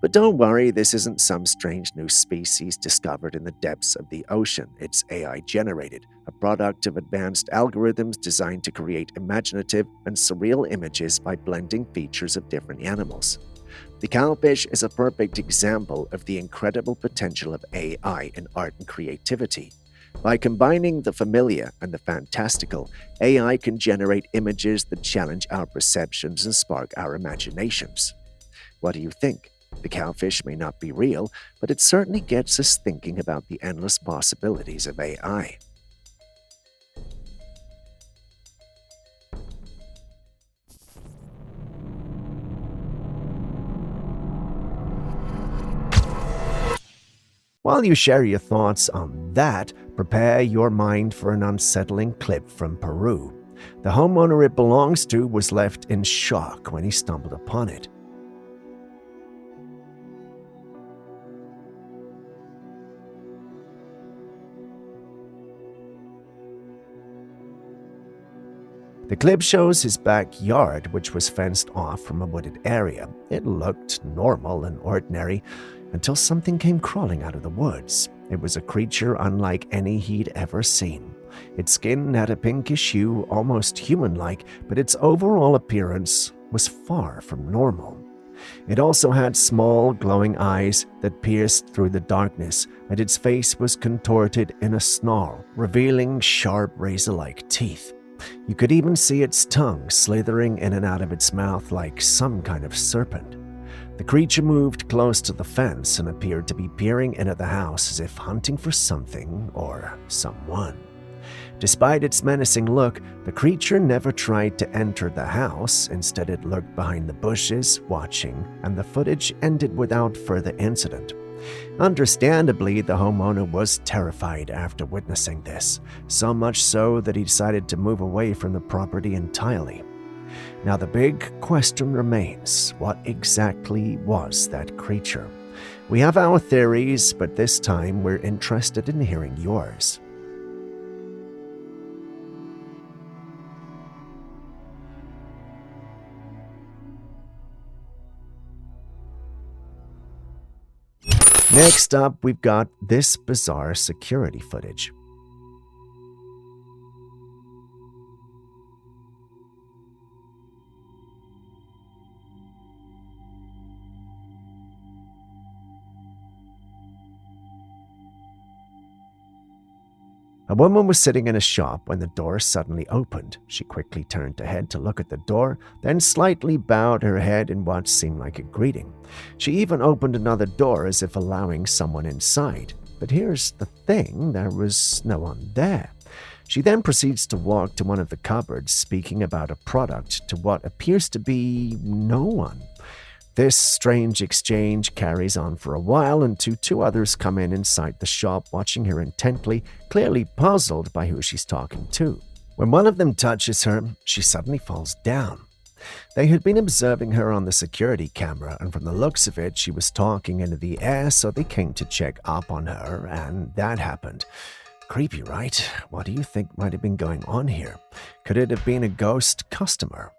But don't worry, this isn't some strange new species discovered in the depths of the ocean. It's AI generated, a product of advanced algorithms designed to create imaginative and surreal images by blending features of different animals. The cowfish is a perfect example of the incredible potential of AI in art and creativity. By combining the familiar and the fantastical, AI can generate images that challenge our perceptions and spark our imaginations. What do you think? The cowfish may not be real, but it certainly gets us thinking about the endless possibilities of AI. While you share your thoughts on that, prepare your mind for an unsettling clip from Peru. The homeowner it belongs to was left in shock when he stumbled upon it. The clip shows his backyard, which was fenced off from a wooded area. It looked normal and ordinary until something came crawling out of the woods. It was a creature unlike any he'd ever seen. Its skin had a pinkish hue, almost human-like, but its overall appearance was far from normal. It also had small, glowing eyes that pierced through the darkness, and its face was contorted in a snarl, revealing sharp, razor-like teeth. You could even see its tongue slithering in and out of its mouth like some kind of serpent. The creature moved close to the fence and appeared to be peering into the house as if hunting for something or someone. Despite its menacing look, the creature never tried to enter the house. Instead, it lurked behind the bushes, watching, and the footage ended without further incident. Understandably, the homeowner was terrified after witnessing this, so much so that he decided to move away from the property entirely. Now the big question remains, what exactly was that creature? We have our theories, but this time we're interested in hearing yours. Next up, we've got this bizarre security footage. A woman was sitting in a shop when the door suddenly opened. She quickly turned her head to look at the door, then slightly bowed her head in what seemed like a greeting. She even opened another door as if allowing someone inside. But here's the thing, there was no one there. She then proceeds to walk to one of the cupboards, speaking about a product to what appears to be no one. This strange exchange carries on for a while until two others come in inside the shop, watching her intently, clearly puzzled by who she's talking to. When one of them touches her, she suddenly falls down. They had been observing her on the security camera, and from the looks of it, she was talking into the air, so they came to check up on her, and that happened. Creepy, right? What do you think might have been going on here? Could it have been a ghost customer?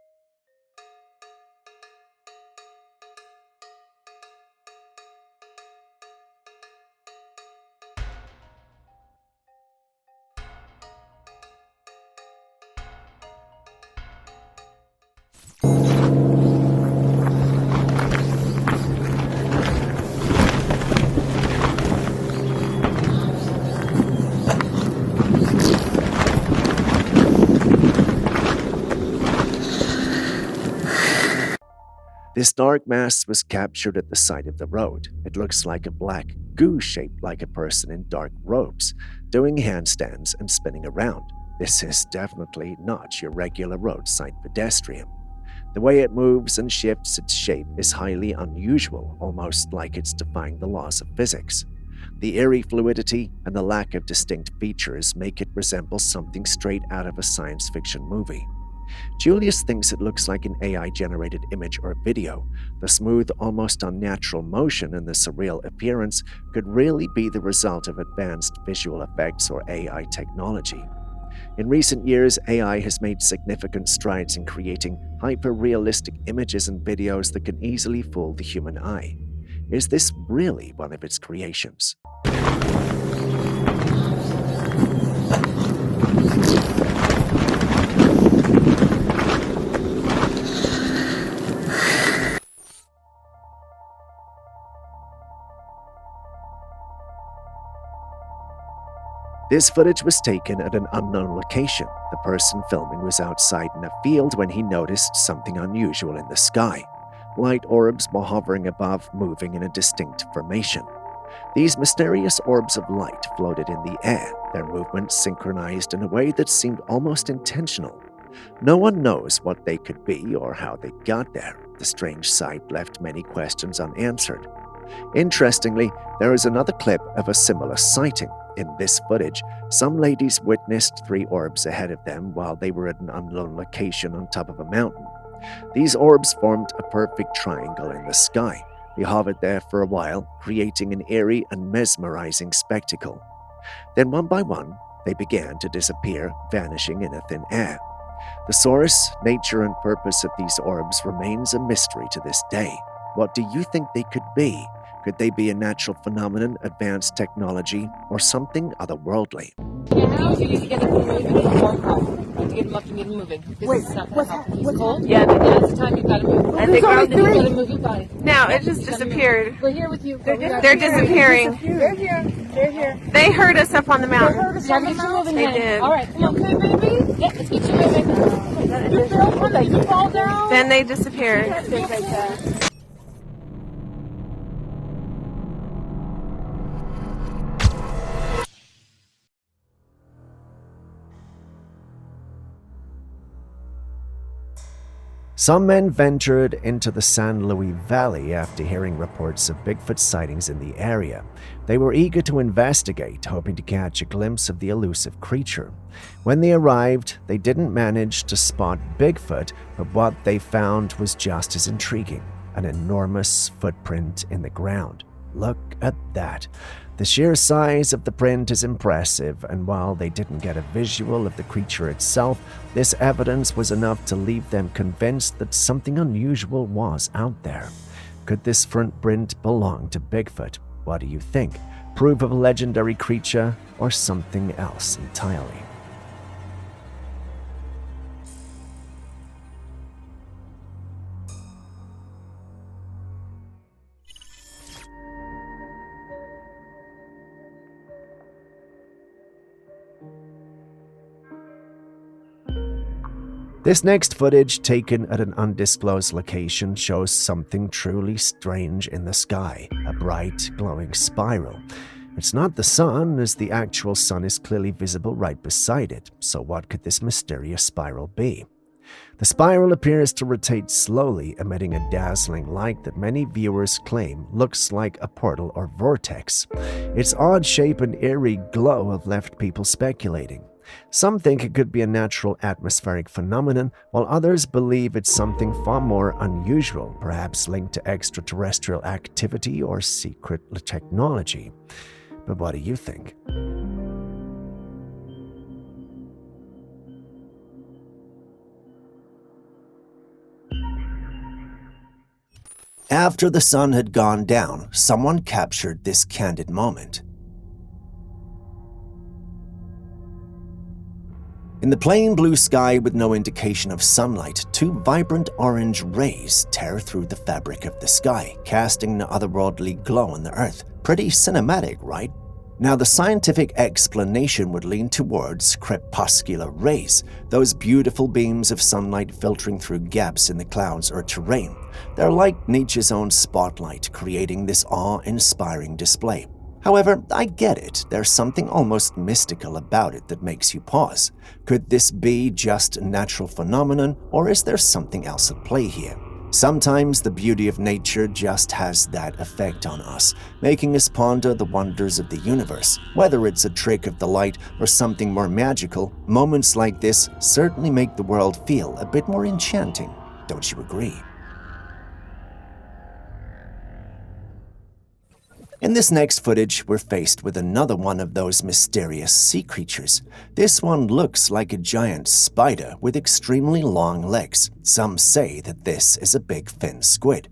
This dark mass was captured at the side of the road. It looks like a black goo shaped like a person in dark robes, doing handstands and spinning around. This is definitely not your regular roadside pedestrian. The way it moves and shifts its shape is highly unusual, almost like it's defying the laws of physics. The eerie fluidity and the lack of distinct features make it resemble something straight out of a science fiction movie. Julius thinks it looks like an AI-generated image or video. The smooth, almost unnatural motion and the surreal appearance could really be the result of advanced visual effects or AI technology. In recent years, AI has made significant strides in creating hyper-realistic images and videos that can easily fool the human eye. Is this really one of its creations? This footage was taken at an unknown location. The person filming was outside in a field when he noticed something unusual in the sky. Light orbs were hovering above, moving in a distinct formation. These mysterious orbs of light floated in the air, their movements synchronized in a way that seemed almost intentional. No one knows what they could be or how they got there. The strange sight left many questions unanswered. Interestingly, there is another clip of a similar sighting. In this footage, some ladies witnessed 3 orbs ahead of them while they were at an unknown location on top of a mountain. These orbs formed a perfect triangle in the sky. They hovered there for a while, creating an eerie and mesmerizing spectacle. Then one by one, they began to disappear, vanishing in a thin air. The source, nature, and purpose of these orbs remains a mystery to this day. What do you think they could be? Could they be a natural phenomenon, advanced technology, or something otherworldly? Now you need to get him moving. To get him up and get him moving. This is not going to help. He's cold? Yeah, that's the time you've got to move. And they got you got to move your body. Now it just disappeared. We're here with you. They're disappearing. They're here. They're here. They heard us up on the mountain. Yeah, get you moving. They then. did. All right, come on. Okay, baby. Yeah, let's get you moving. You feel when you fall down? Then they disappeared. Some men ventured into the San Luis Valley after hearing reports of Bigfoot sightings in the area. They were eager to investigate, hoping to catch a glimpse of the elusive creature. When they arrived, they didn't manage to spot Bigfoot, but what they found was just as intriguing: an enormous footprint in the ground. Look at that. The sheer size of the print is impressive, and while they didn't get a visual of the creature itself, this evidence was enough to leave them convinced that something unusual was out there. Could this footprint belong to Bigfoot? What do you think? Proof of a legendary creature, or something else entirely? This next footage, taken at an undisclosed location, shows something truly strange in the sky, a bright, glowing spiral. It's not the sun, as the actual sun is clearly visible right beside it, so what could this mysterious spiral be? The spiral appears to rotate slowly, emitting a dazzling light that many viewers claim looks like a portal or vortex. Its odd shape and eerie glow have left people speculating. Some think it could be a natural atmospheric phenomenon, while others believe it's something far more unusual, perhaps linked to extraterrestrial activity or secret technology. But what do you think? After the sun had gone down, someone captured this candid moment. In the plain blue sky with no indication of sunlight, 2 vibrant orange rays tear through the fabric of the sky, casting an otherworldly glow on the earth. Pretty cinematic, right? Now, the scientific explanation would lean towards crepuscular rays, those beautiful beams of sunlight filtering through gaps in the clouds or terrain. They're like nature's own spotlight, creating this awe-inspiring display. However, I get it, there's something almost mystical about it that makes you pause. Could this be just a natural phenomenon, or is there something else at play here? Sometimes the beauty of nature just has that effect on us, making us ponder the wonders of the universe. Whether it's a trick of the light or something more magical, moments like this certainly make the world feel a bit more enchanting. Don't you agree? In this next footage, we're faced with another one of those mysterious sea creatures. This one looks like a giant spider with extremely long legs. Some say that this is a big fin squid.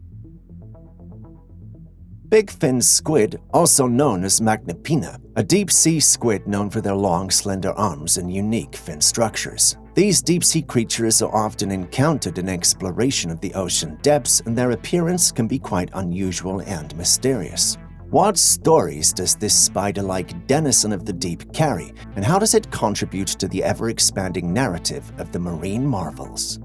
Big fin squid, also known as Magnappina, a deep-sea squid known for their long, slender arms and unique fin structures. These deep-sea creatures are often encountered in exploration of the ocean depths, and their appearance can be quite unusual and mysterious. What stories does this spider-like denizen of the deep carry, and how does it contribute to the ever-expanding narrative of the marine marvels?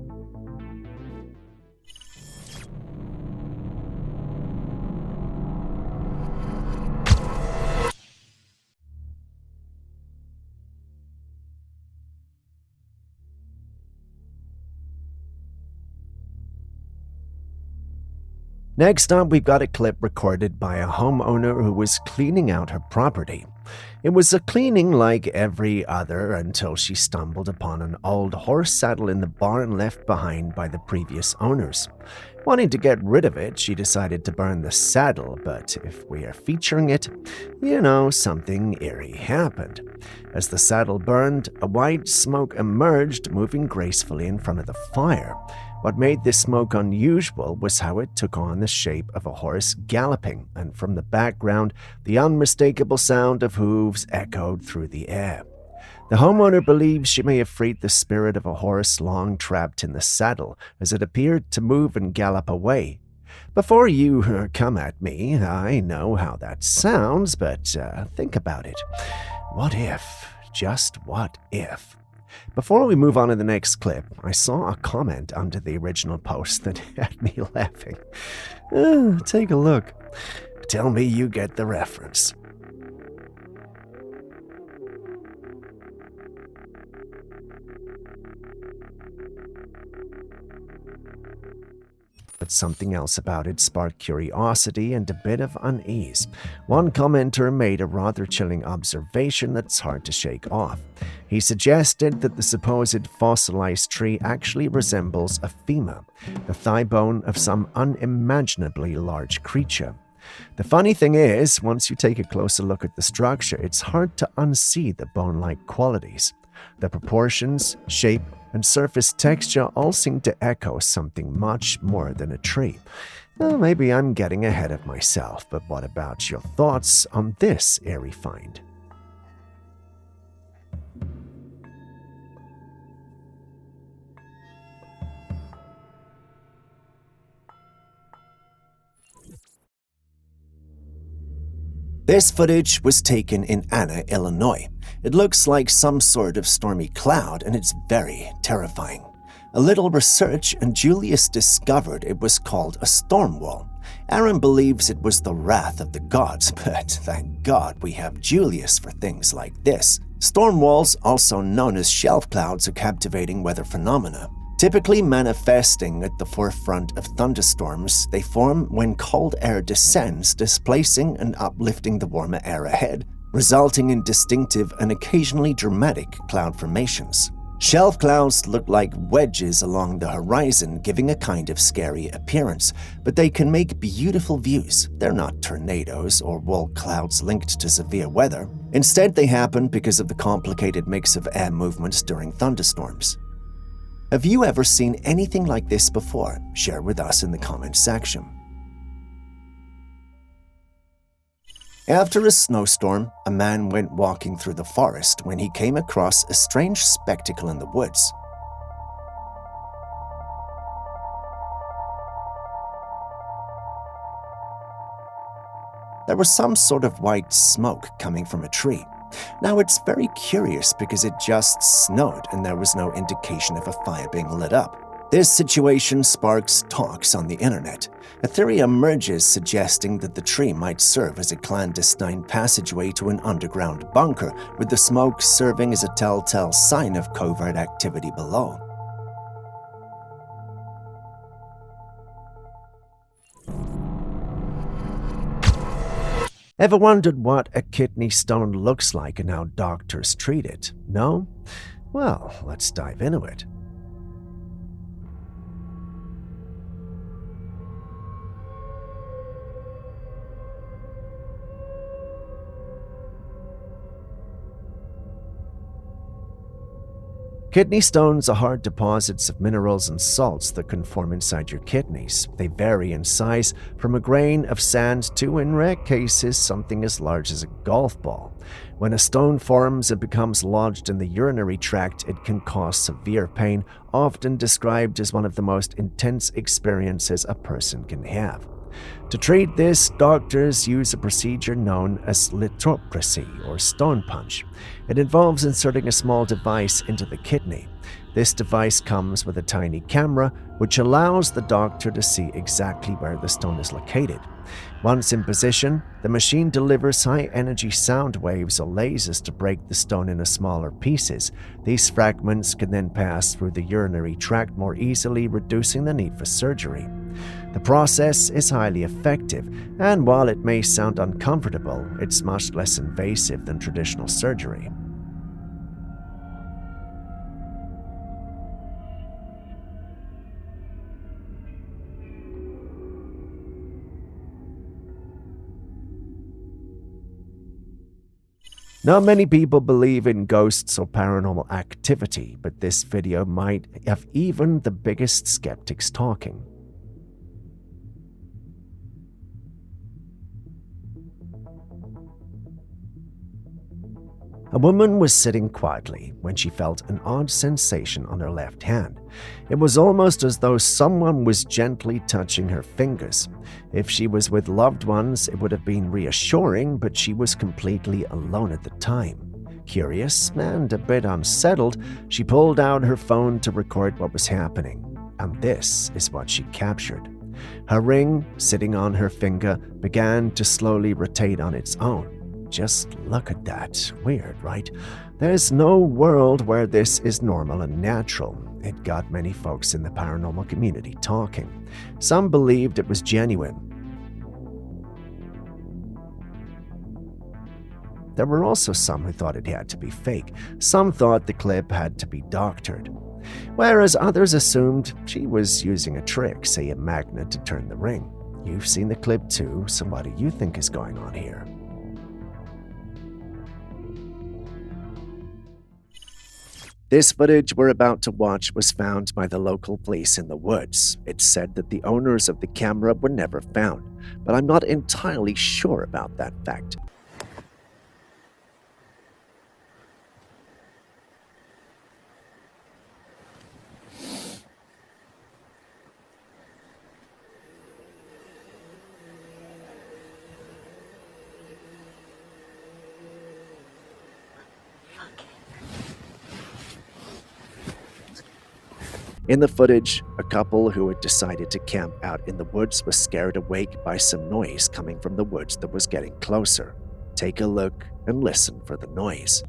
Next up, we've got a clip recorded by a homeowner who was cleaning out her property. It was a cleaning like every other until she stumbled upon an old horse saddle in the barn left behind by the previous owners. Wanting to get rid of it, she decided to burn the saddle, but if we are featuring it, something eerie happened. As the saddle burned, a white smoke emerged, moving gracefully in front of the fire. What made this smoke unusual was how it took on the shape of a horse galloping, and from the background, the unmistakable sound of hooves echoed through the air. The homeowner believes she may have freed the spirit of a horse long trapped in the saddle, as it appeared to move and gallop away. Before you come at me, I know how that sounds, but think about it. What if? Just what if? Before we move on to the next clip, I saw a comment under the original post that had me laughing. Take a look. Tell me you get the reference. But something else about it sparked curiosity and a bit of unease. One commenter made a rather chilling observation that's hard to shake off. He suggested that the supposed fossilized tree actually resembles a femur, the thigh bone of some unimaginably large creature. The funny thing is, once you take a closer look at the structure, it's hard to unsee the bone-like qualities. The proportions, shape, and surface texture all seem to echo something much more than a tree. Well, maybe I'm getting ahead of myself, but what about your thoughts on this eerie find? This footage was taken in Anna, Illinois. It looks like some sort of stormy cloud, and it's very terrifying. A little research, and Julius discovered it was called a storm wall. Aaron believes it was the wrath of the gods, but thank God we have Julius for things like this. Storm walls, also known as shelf clouds, are captivating weather phenomena. Typically manifesting at the forefront of thunderstorms, they form when cold air descends, displacing and uplifting the warmer air ahead, resulting in distinctive and occasionally dramatic cloud formations. Shelf clouds look like wedges along the horizon, giving a kind of scary appearance, but they can make beautiful views. They're not tornadoes or wall clouds linked to severe weather. Instead, they happen because of the complicated mix of air movements during thunderstorms. Have you ever seen anything like this before? Share with us in the comments section. After a snowstorm, a man went walking through the forest when he came across a strange spectacle in the woods. There was some sort of white smoke coming from a tree. Now, it's very curious because it just snowed and there was no indication of a fire being lit up. This situation sparks talks on the internet. A theory emerges suggesting that the tree might serve as a clandestine passageway to an underground bunker, with the smoke serving as a telltale sign of covert activity below. Ever wondered what a kidney stone looks like and how doctors treat it? No? Well, let's dive into it. Kidney stones are hard deposits of minerals and salts that can form inside your kidneys. They vary in size from a grain of sand to, in rare cases, something as large as a golf ball. When a stone forms and becomes lodged in the urinary tract, it can cause severe pain, often described as one of the most intense experiences a person can have. To treat this, doctors use a procedure known as lithotripsy or stone punch. It involves inserting a small device into the kidney. This device comes with a tiny camera, which allows the doctor to see exactly where the stone is located. Once in position, the machine delivers high-energy sound waves or lasers to break the stone into smaller pieces. These fragments can then pass through the urinary tract more easily, reducing the need for surgery. The process is highly effective, and while it may sound uncomfortable, it's much less invasive than traditional surgery. Not many people believe in ghosts or paranormal activity, but this video might have even the biggest skeptics talking. A woman was sitting quietly when she felt an odd sensation on her left hand. It was almost as though someone was gently touching her fingers. If she was with loved ones, it would have been reassuring, but she was completely alone at the time. Curious and a bit unsettled, she pulled out her phone to record what was happening, and this is what she captured. Her ring, sitting on her finger, began to slowly rotate on its own. Just look at that. Weird, right? There's no world where this is normal and natural. It got many folks in the paranormal community talking. Some believed it was genuine. There were also some who thought it had to be fake. Some thought the clip had to be doctored. Whereas others assumed she was using a trick, say a magnet to turn the ring. You've seen the clip too, so what do you think is going on here? This footage we're about to watch was found by the local police in the woods. It's said that the owners of the camera were never found, but I'm not entirely sure about that fact. In the footage, a couple who had decided to camp out in the woods was scared awake by some noise coming from the woods that was getting closer. Take a look and listen for the noise.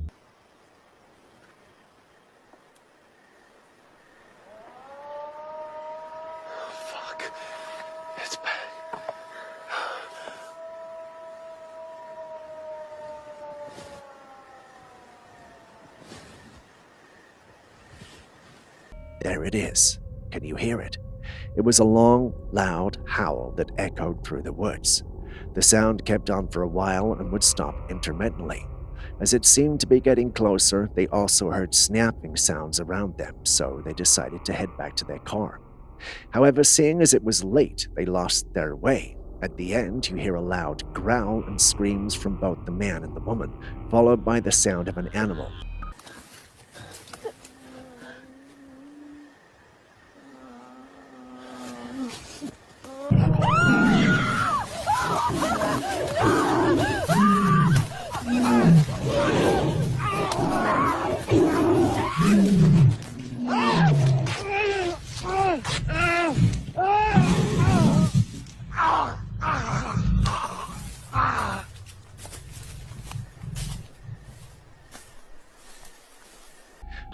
Fuck. It's bad. There it is. Can you hear it? It was a long, loud howl that echoed through the woods. The sound kept on for a while and would stop intermittently. As it seemed to be getting closer, they also heard snapping sounds around them, so they decided to head back to their car. However, seeing as it was late, they lost their way. At the end, you hear a loud growl and screams from both the man and the woman, followed by the sound of an animal.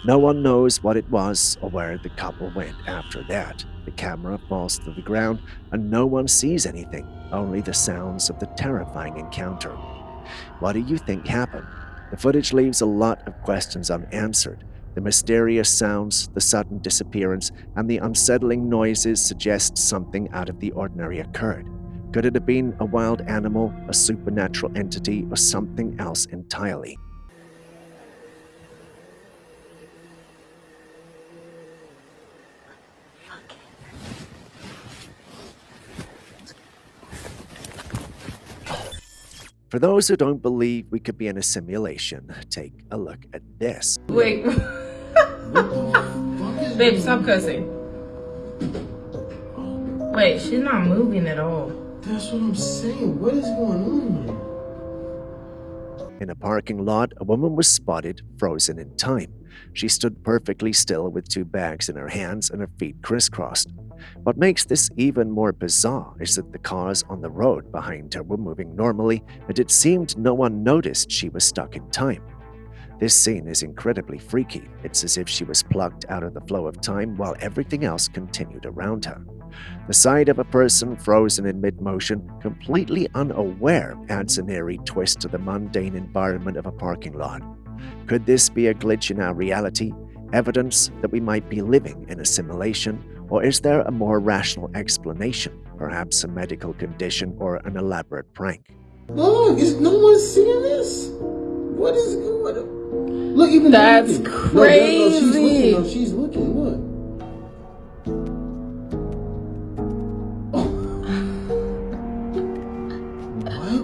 No one knows what it was or where the couple went after that. The camera falls to the ground and no one sees anything, only the sounds of the terrifying encounter. What do you think happened? The footage leaves a lot of questions unanswered. The mysterious sounds, the sudden disappearance, and the unsettling noises suggest something out of the ordinary occurred. Could it have been a wild animal, a supernatural entity, or something else entirely? For those who don't believe we could be in a simulation, take a look at this. Wait. Babe, stop cussing. Wait, she's not moving at all. That's what I'm saying. What is going on? In a parking lot, a woman was spotted frozen in time. She stood perfectly still with two bags in her hands and her feet crisscrossed. What makes this even more bizarre is that the cars on the road behind her were moving normally, and it seemed no one noticed she was stuck in time. This scene is incredibly freaky. It's as if she was plucked out of the flow of time while everything else continued around her. The sight of a person frozen in mid-motion, completely unaware, adds an eerie twist to the mundane environment of a parking lot. Could this be a glitch in our reality, evidence that we might be living in a simulation, or is there a more rational explanation, perhaps a medical condition or an elaborate prank? Look, is no one seeing this? What is going on? Look, even that's crazy. No, she's looking. Look.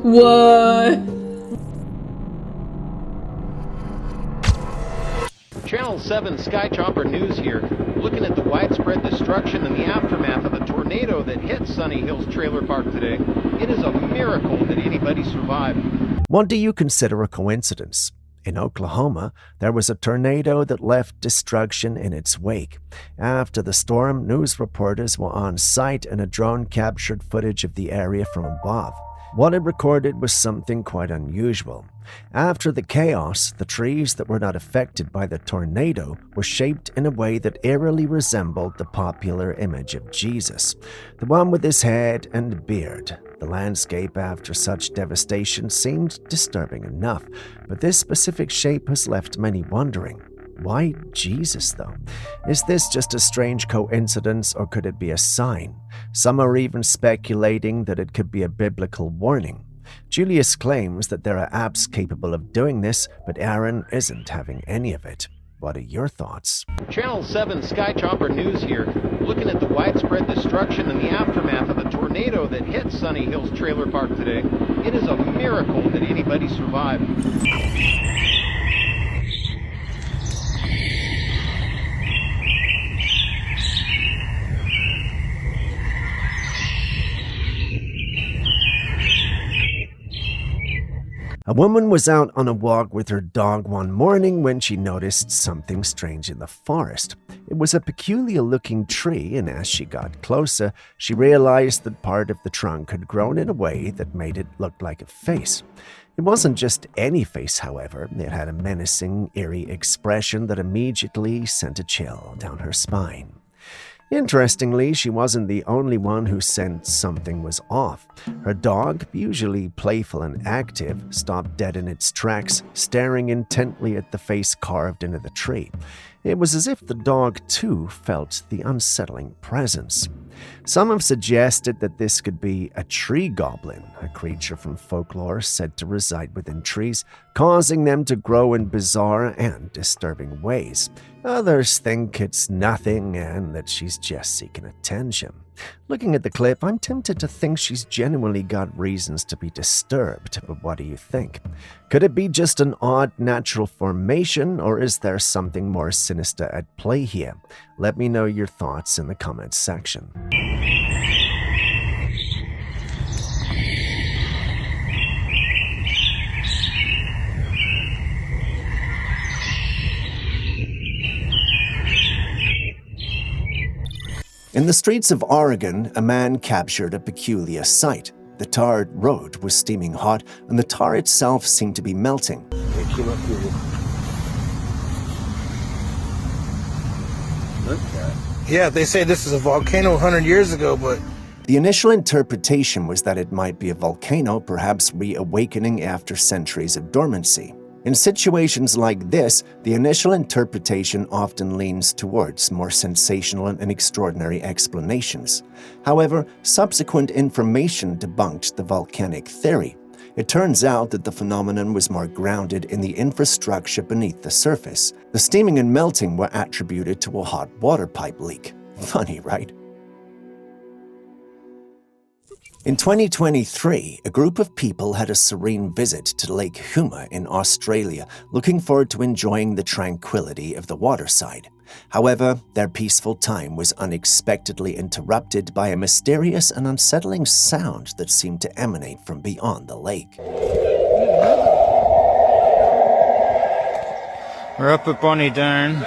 What? Channel 7 Skychopper News here, looking at the widespread destruction in the aftermath of the tornado that hit Sunny Hills Trailer Park today. It is a miracle that anybody survived. What do you consider a coincidence? In Oklahoma, there was a tornado that left destruction in its wake. After the storm, news reporters were on site and a drone captured footage of the area from above. What it recorded was something quite unusual. After the chaos, the trees that were not affected by the tornado were shaped in a way that eerily resembled the popular image of Jesus, the one with his head and beard. The landscape after such devastation seemed disturbing enough, but this specific shape has left many wondering. Why Jesus, though? Is this just a strange coincidence, or could it be a sign? Some are even speculating that it could be a biblical warning. Julius claims that there are apps capable of doing this, but Aaron isn't having any of it. What are your thoughts? Channel 7 Skychopper News here, looking at the widespread destruction in the aftermath of the tornado that hit Sunny Hills Trailer Park today. It is a miracle that anybody survived. A woman was out on a walk with her dog one morning when she noticed something strange in the forest. It was a peculiar-looking tree, and as she got closer, she realized that part of the trunk had grown in a way that made it look like a face. It wasn't just any face, however. It had a menacing, eerie expression that immediately sent a chill down her spine. Interestingly, she wasn't the only one who sensed something was off. Her dog, usually playful and active, stopped dead in its tracks, staring intently at the face carved into the tree. It was as if the dog, too, felt the unsettling presence. Some have suggested that this could be a tree goblin, a creature from folklore said to reside within trees, causing them to grow in bizarre and disturbing ways. Others think it's nothing and that she's just seeking attention. Looking at the clip, I'm tempted to think she's genuinely got reasons to be disturbed, but what do you think? Could it be just an odd natural formation, or is there something more sinister at play here? Let me know your thoughts in the comments section. In the streets of Oregon, a man captured a peculiar sight. The tarred road was steaming hot, and the tar itself seemed to be melting. Yeah, they say this is a volcano 100 years ago, but The initial interpretation was that it might be a volcano, perhaps reawakening after centuries of dormancy. In situations like this, the initial interpretation often leans towards more sensational and extraordinary explanations. However, subsequent information debunked the volcanic theory. It turns out that the phenomenon was more grounded in the infrastructure beneath the surface. The steaming and melting were attributed to a hot water pipe leak. Funny, right? In 2023, a group of people had a serene visit to Lake Huma in Australia, looking forward to enjoying the tranquility of the waterside. However, their peaceful time was unexpectedly interrupted by a mysterious and unsettling sound that seemed to emanate from beyond the lake. We're up at Bonnie Down.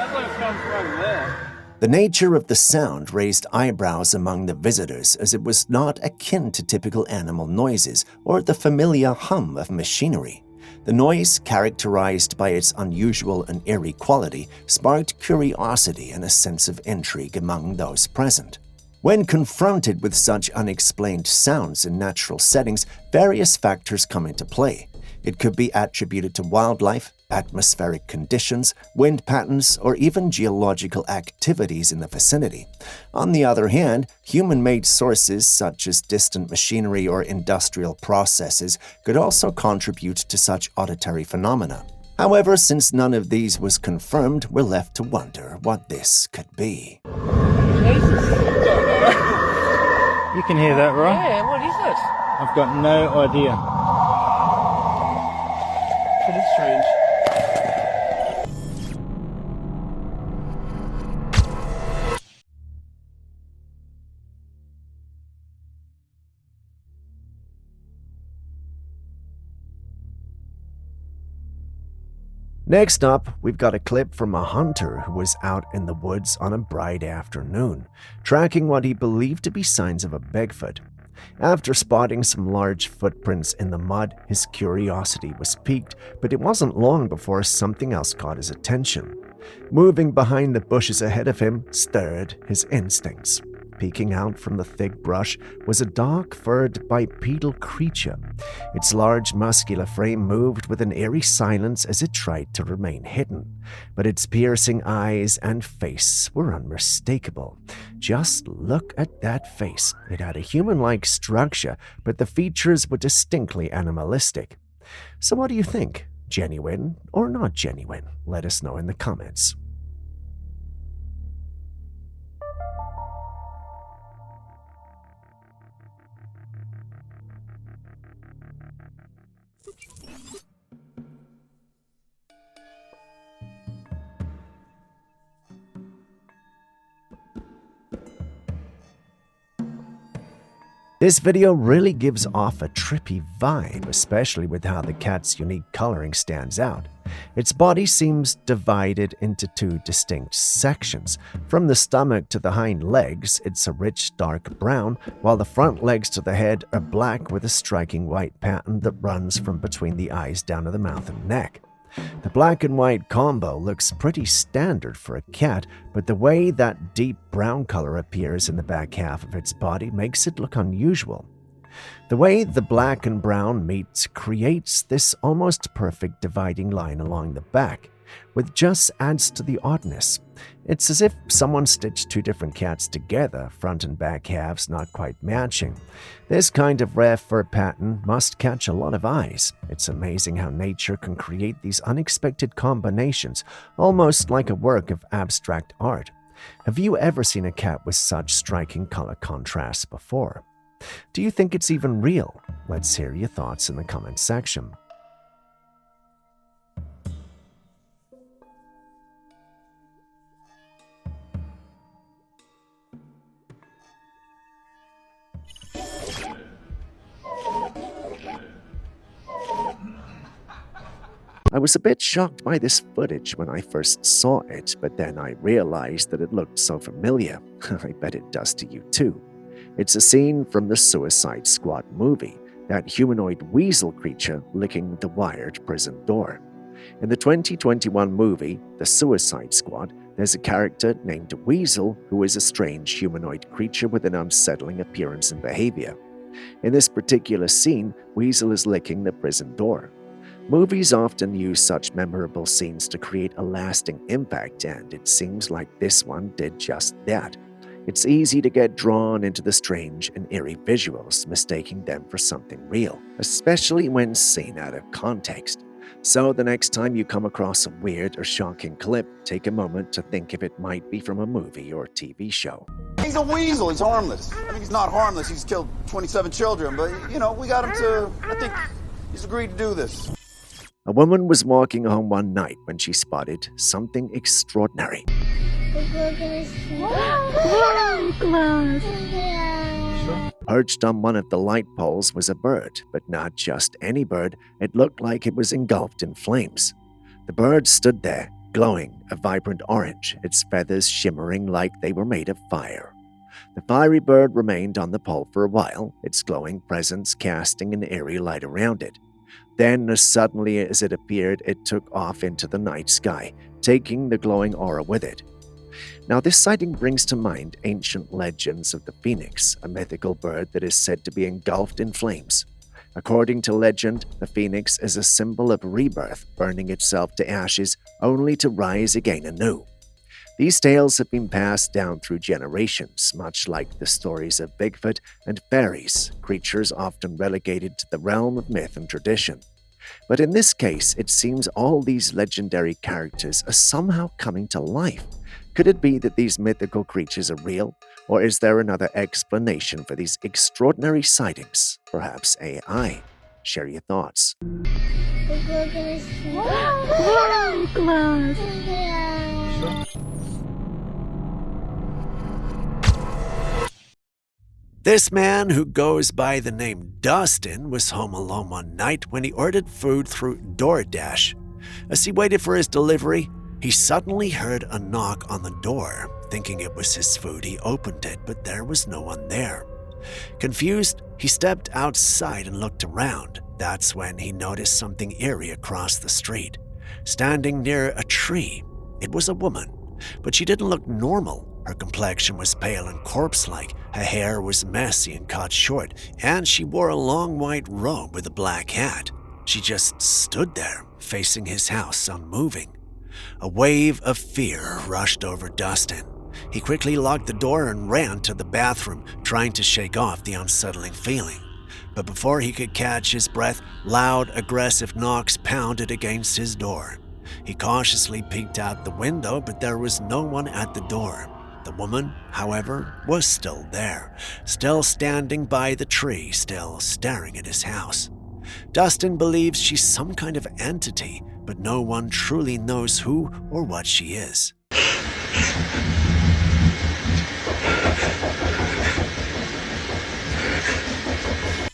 The nature of the sound raised eyebrows among the visitors, as it was not akin to typical animal noises or the familiar hum of machinery. The noise, characterized by its unusual and eerie quality, sparked curiosity and a sense of intrigue among those present. When confronted with such unexplained sounds in natural settings, various factors come into play. It could be attributed to wildlife, atmospheric conditions, wind patterns, or even geological activities in the vicinity. On the other hand, human-made sources such as distant machinery or industrial processes could also contribute to such auditory phenomena. However, since none of these was confirmed, we're left to wonder what this could be. You can hear that, right? Yeah, what is it? I've got no idea. It is strange. Next up, we've got a clip from a hunter who was out in the woods on a bright afternoon, tracking what he believed to be signs of a Bigfoot. After spotting some large footprints in the mud, his curiosity was piqued, but it wasn't long before something else caught his attention. Moving behind the bushes ahead of him stirred his instincts. Peeking out from the thick brush was a dark-furred bipedal creature. Its large muscular frame moved with an eerie silence as it tried to remain hidden, but its piercing eyes and face were unmistakable. Just look at that face. It had a human-like structure, but the features were distinctly animalistic. So what do you think? Genuine or not genuine? Let us know in the comments. This video really gives off a trippy vibe, especially with how the cat's unique coloring stands out. Its body seems divided into two distinct sections. From the stomach to the hind legs, it's a rich dark brown, while the front legs to the head are black with a striking white pattern that runs from between the eyes down to the mouth and neck. The black and white combo looks pretty standard for a cat, but the way that deep brown color appears in the back half of its body makes it look unusual. The way the black and brown meet creates this almost perfect dividing line along the back, which just adds to the oddness. It's as if someone stitched two different cats together, front and back halves not quite matching. This kind of rare fur pattern must catch a lot of eyes. It's amazing how nature can create these unexpected combinations, almost like a work of abstract art. Have you ever seen a cat with such striking color contrasts before? Do you think it's even real? Let's hear your thoughts in the comment section. I was a bit shocked by this footage when I first saw it, but then I realized that it looked so familiar. I bet it does to you too. It's a scene from the Suicide Squad movie, that humanoid weasel creature licking the wired prison door. In the 2021 movie, The Suicide Squad, There's a character named Weasel who is a strange humanoid creature with an unsettling appearance and behavior. In this particular scene, Weasel is licking the prison door. Movies often use such memorable scenes to create a lasting impact, and it seems like this one did just that. It's easy to get drawn into the strange and eerie visuals, mistaking them for something real, especially when seen out of context. So the next time you come across a weird or shocking clip, take a moment to think if it might be from a movie or TV show. He's a weasel. He's harmless. I mean, he's not harmless. He's killed 27 children, but, you know, we got him to, I think he's agreed to do this. A woman was walking home one night when she spotted something extraordinary. Perched on one of the light poles was a bird, but not just any bird. It looked like it was engulfed in flames. The bird stood there, glowing a vibrant orange, its feathers shimmering like they were made of fire. The fiery bird remained on the pole for a while, its glowing presence casting an eerie light around it. Then, as suddenly as it appeared, it took off into the night sky, taking the glowing aura with it. Now, this sighting brings to mind ancient legends of the phoenix, a mythical bird that is said to be engulfed in flames. According to legend, the phoenix is a symbol of rebirth, burning itself to ashes only to rise again anew. These tales have been passed down through generations, much like the stories of Bigfoot and fairies, creatures often relegated to the realm of myth and tradition. But in this case, it seems all these legendary characters are somehow coming to life. Could it be that these mythical creatures are real, or is there another explanation for these extraordinary sightings? Perhaps AI? Share your thoughts. This man, who goes by the name Dustin, was home alone one night when he ordered food through DoorDash. As he waited for his delivery, he suddenly heard a knock on the door. Thinking it was his food, he opened it, but there was no one there. Confused, he stepped outside and looked around. That's when he noticed something eerie across the street. Standing near a tree, it was a woman, but she didn't look normal. Her complexion was pale and corpse-like, her hair was messy and cut short, and she wore a long white robe with a black hat. She just stood there, facing his house, unmoving. A wave of fear rushed over Dustin. He quickly locked the door and ran to the bathroom, trying to shake off the unsettling feeling. But before he could catch his breath, loud, aggressive knocks pounded against his door. He cautiously peeked out the window, but there was no one at the door. The woman, however, was still there, still standing by the tree, still staring at his house. Dustin believes she's some kind of entity, but no one truly knows who or what she is.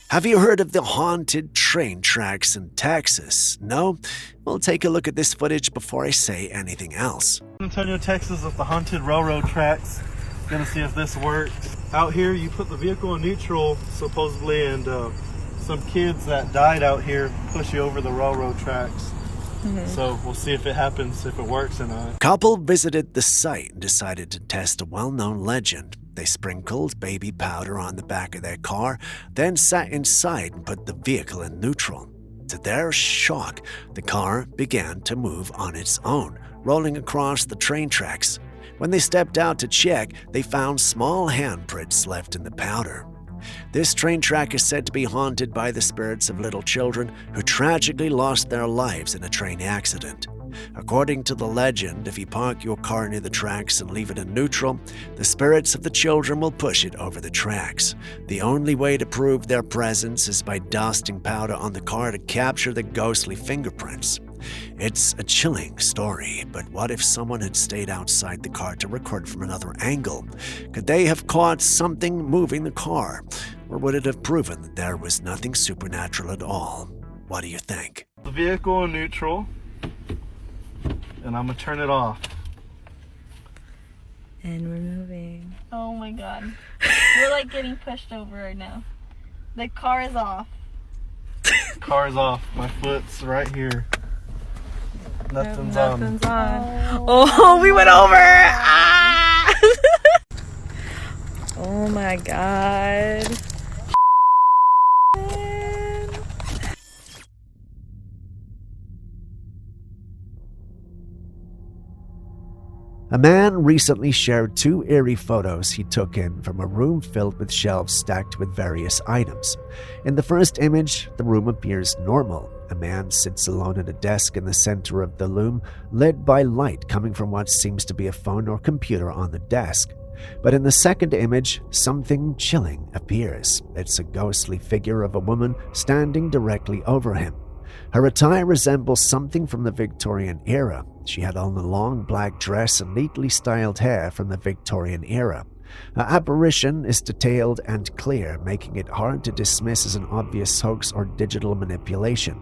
Have you heard of the haunted train tracks in Texas? No? Well, take a look at this footage before I say anything else. Antonio, Texas, with the haunted railroad tracks. Gonna see if this works. Out here, you put the vehicle in neutral, supposedly, and some kids that died out here push you over the railroad tracks. So we'll see if it happens, if it works or not. Couple visited the site and decided to test a well-known legend. They sprinkled baby powder on the back of their car, then sat inside and put the vehicle in neutral. To their shock, the car began to move on its own, rolling across the train tracks. When they stepped out to check, they found small handprints left in the powder. This train track is said to be haunted by the spirits of little children who tragically lost their lives in a train accident. According to the legend, if you park your car near the tracks and leave it in neutral, the spirits of the children will push it over the tracks. The only way to prove their presence is by dusting powder on the car to capture the ghostly fingerprints. It's a chilling story, but what if someone had stayed outside the car to record from another angle? Could they have caught something moving the car? Or would it have proven that there was nothing supernatural at all? What do you think? The vehicle in neutral, and I'm gonna turn it off. And we're moving. Oh my god. We're like getting pushed over right now. The car is off. Car is off. My foot's right here. Nothing's on. Oh, we went over! Ah! Oh my god. A man recently shared 2 eerie photos he took in from a room filled with shelves stacked with various items. In the first image, the room appears normal. A man sits alone at a desk in the center of the room, lit by light coming from what seems to be a phone or computer on the desk. But in the second image, something chilling appears. It's a ghostly figure of a woman standing directly over him. Her attire resembles something from the Victorian era. She had on a long black dress and neatly styled hair from the Victorian era. Her apparition is detailed and clear, making it hard to dismiss as an obvious hoax or digital manipulation.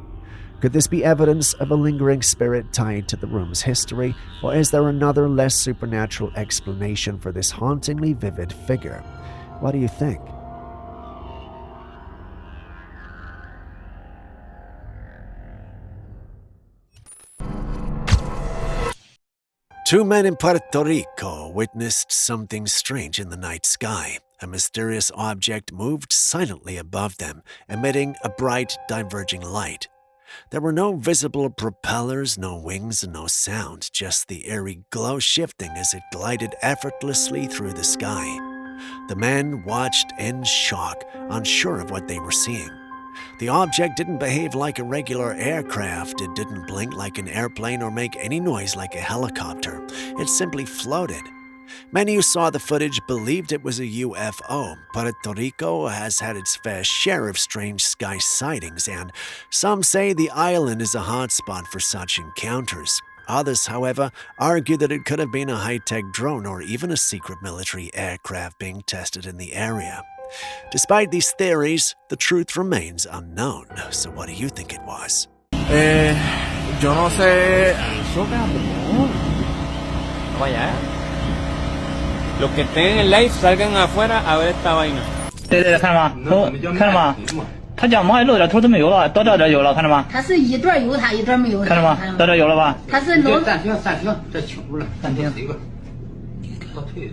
Could this be evidence of a lingering spirit tied to the room's history, or is there another less supernatural explanation for this hauntingly vivid figure? What do you think? Two men in Puerto Rico witnessed something strange in the night sky. A mysterious object moved silently above them, emitting a bright, diverging light. There were no visible propellers, no wings, and no sound, just the eerie glow shifting as it glided effortlessly through the sky. The men watched in shock, unsure of what they were seeing. The object didn't behave like a regular aircraft. It didn't blink like an airplane or make any noise like a helicopter. It simply floated. Many who saw the footage believed it was a UFO. Puerto Rico has had its fair share of strange sky sightings, and some say the island is a hotspot for such encounters. Others, however, argue that it could have been a high-tech drone or even a secret military aircraft being tested in the area. Despite these theories, the truth remains unknown. So what do you think it was? Yo no sé. No vaya. Los que estén en el live salgan afuera a ver esta vaina. 对对，看着吗？看着吗？他脚毛还露点头都没有了，到这有了，看着吗？它是一段有它，一段没有它。看着吗？到这有了吧？它是老。暂停，这停住了。暂停。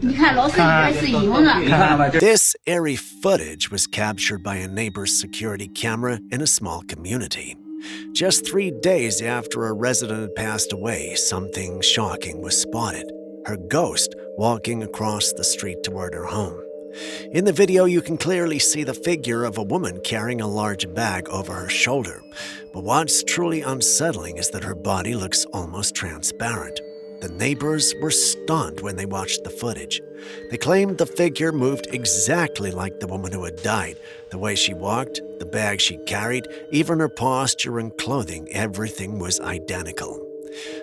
你看老师以为是赢了。 This eerie footage was captured by a neighbor's security camera in a small community. Just 3 days after a resident had passed away, something shocking was spotted. Her ghost walking across the street toward her home. In the video, you can clearly see the figure of a woman carrying a large bag over her shoulder. But what's truly unsettling is that her body looks almost transparent. The neighbors were stunned when they watched the footage. They claimed the figure moved exactly like the woman who had died. The way she walked, the bag she carried, even her posture and clothing, everything was identical.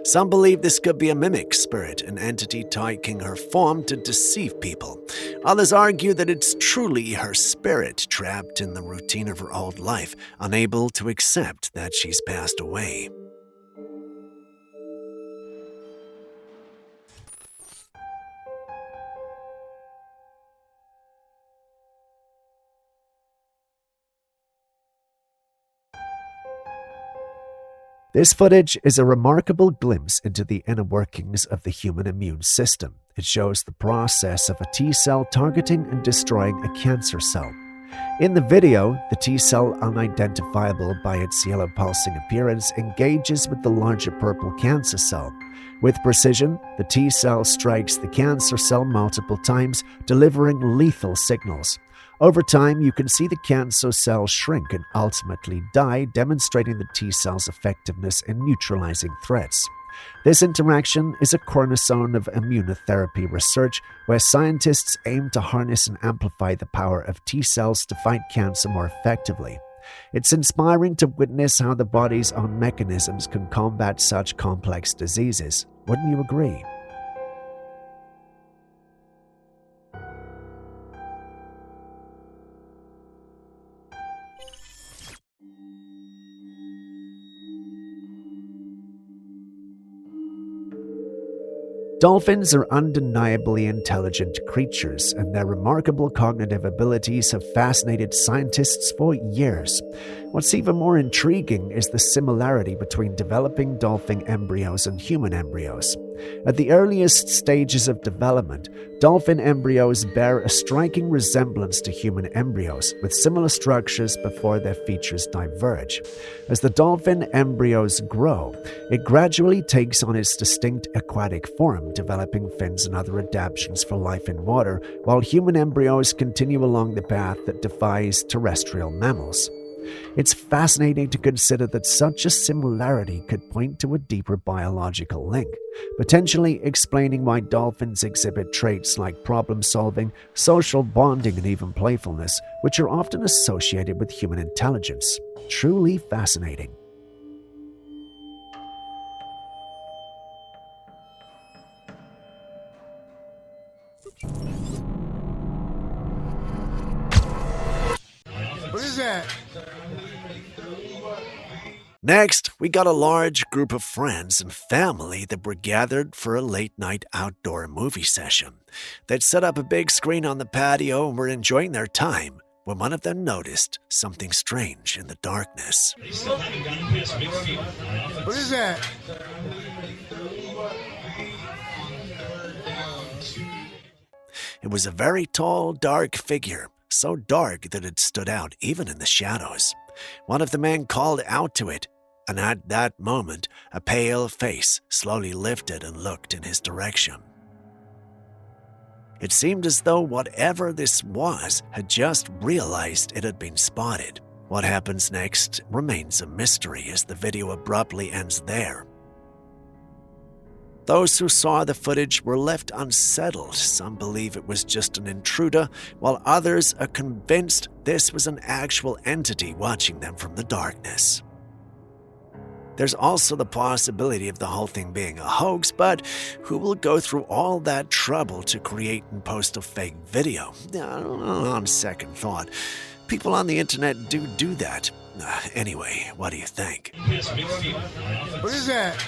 Some believe this could be a mimic spirit, an entity taking her form to deceive people. Others argue that it's truly her spirit trapped in the routine of her old life, unable to accept that she's passed away. This footage is a remarkable glimpse into the inner workings of the human immune system. It shows the process of a T-cell targeting and destroying a cancer cell. In the video, the T-cell, unidentifiable by its yellow pulsing appearance, engages with the larger purple cancer cell. With precision, the T-cell strikes the cancer cell multiple times, delivering lethal signals. Over time, you can see the cancer cell shrink and ultimately die, demonstrating the T-cell's effectiveness in neutralizing threats. This interaction is a cornerstone of immunotherapy research, where scientists aim to harness and amplify the power of T-cells to fight cancer more effectively. It's inspiring to witness how the body's own mechanisms can combat such complex diseases. Wouldn't you agree? Dolphins are undeniably intelligent creatures, and their remarkable cognitive abilities have fascinated scientists for years. What's even more intriguing is the similarity between developing dolphin embryos and human embryos. At the earliest stages of development, dolphin embryos bear a striking resemblance to human embryos, with similar structures before their features diverge. As the dolphin embryos grow, it gradually takes on its distinct aquatic form, developing fins and other adaptations for life in water, while human embryos continue along the path that defies terrestrial mammals. It's fascinating to consider that such a similarity could point to a deeper biological link, potentially explaining why dolphins exhibit traits like problem-solving, social bonding, and even playfulness, which are often associated with human intelligence. Truly fascinating. What is that? Next, we got a large group of friends and family that were gathered for a late-night outdoor movie session. They'd set up a big screen on the patio and were enjoying their time when one of them noticed something strange in the darkness. What is that? It was a very tall, dark figure, so dark that it stood out even in the shadows. One of the men called out to it, and at that moment, a pale face slowly lifted and looked in his direction. It seemed as though whatever this was had just realized it had been spotted. What happens next remains a mystery as the video abruptly ends there. Those who saw the footage were left unsettled. Some believe it was just an intruder, while others are convinced this was an actual entity watching them from the darkness. There's also the possibility of the whole thing being a hoax, but who will go through all that trouble to create and post a fake video? On second thought, people on the internet do that. Anyway, what do you think? What is that?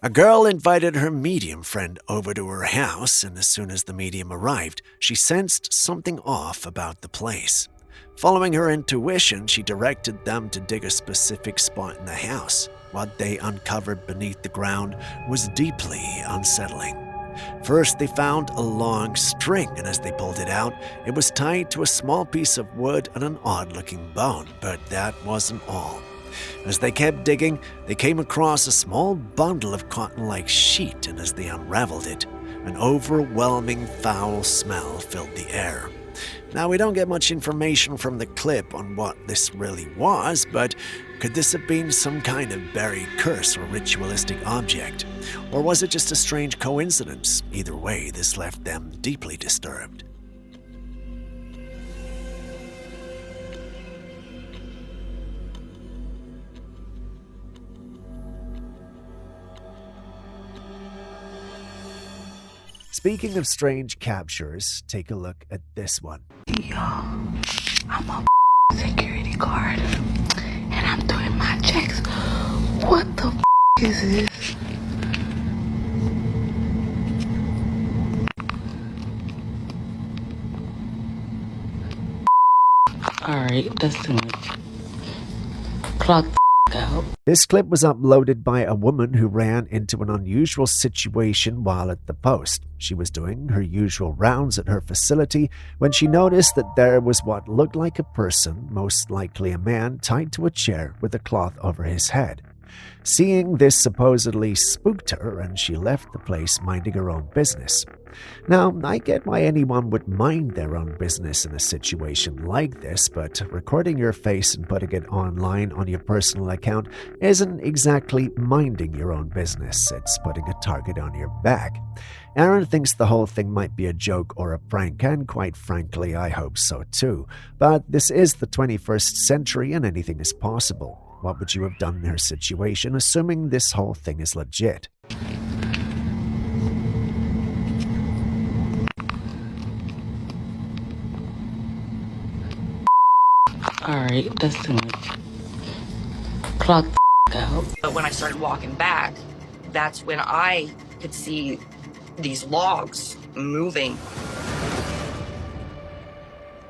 A girl invited her medium friend over to her house, and as soon as the medium arrived, she sensed something off about the place. Following her intuition, she directed them to dig a specific spot in the house. What they uncovered beneath the ground was deeply unsettling. First, they found a long string, and as they pulled it out, it was tied to a small piece of wood and an odd-looking bone, but that wasn't all. As they kept digging, they came across a small bundle of cotton-like sheet, and as they unraveled it, an overwhelming foul smell filled the air. Now, we don't get much information from the clip on what this really was, but could this have been some kind of buried curse or ritualistic object? Or was it just a strange coincidence? Either way, this left them deeply disturbed. Speaking of strange captures, take a look at this one. Yo, I'm a security guard, and I'm doing my checks. What the is this? Alright, that's too much. Clock out. This clip was uploaded by a woman who ran into an unusual situation while at the post. She was doing her usual rounds at her facility when she noticed that there was what looked like a person, most likely a man, tied to a chair with a cloth over his head. Seeing this supposedly spooked her, and she left the place minding her own business. Now, I get why anyone would mind their own business in a situation like this, but recording your face and putting it online on your personal account isn't exactly minding your own business. It's putting a target on your back. Aaron thinks the whole thing might be a joke or a prank, and quite frankly, I hope so too. But this is the 21st century and anything is possible. What would you have done in her situation, assuming this whole thing is legit? Alright, that's too much. Clock But when I started walking back, that's when I could see these logs moving.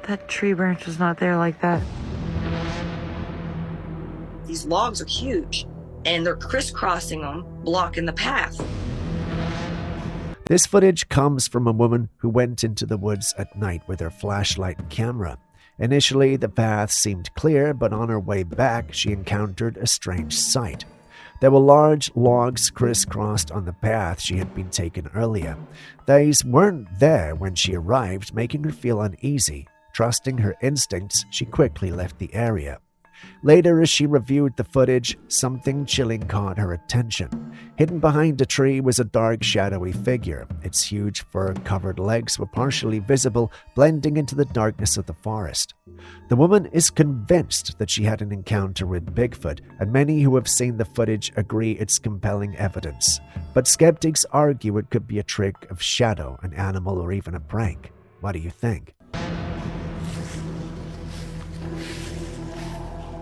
That tree branch was not there like that. These logs are huge, and they're crisscrossing them, blocking the path. This footage comes from a woman who went into the woods at night with her flashlight and camera. Initially, the path seemed clear, but on her way back, she encountered a strange sight. There were large logs crisscrossed on the path she had been taken earlier. These weren't there when she arrived, making her feel uneasy. Trusting her instincts, she quickly left the area. Later, as she reviewed the footage, something chilling caught her attention. Hidden behind a tree was a dark, shadowy figure. Its huge fur-covered legs were partially visible, blending into the darkness of the forest. The woman is convinced that she had an encounter with Bigfoot, and many who have seen the footage agree it's compelling evidence. But skeptics argue it could be a trick of shadow, an animal, or even a prank. What do you think?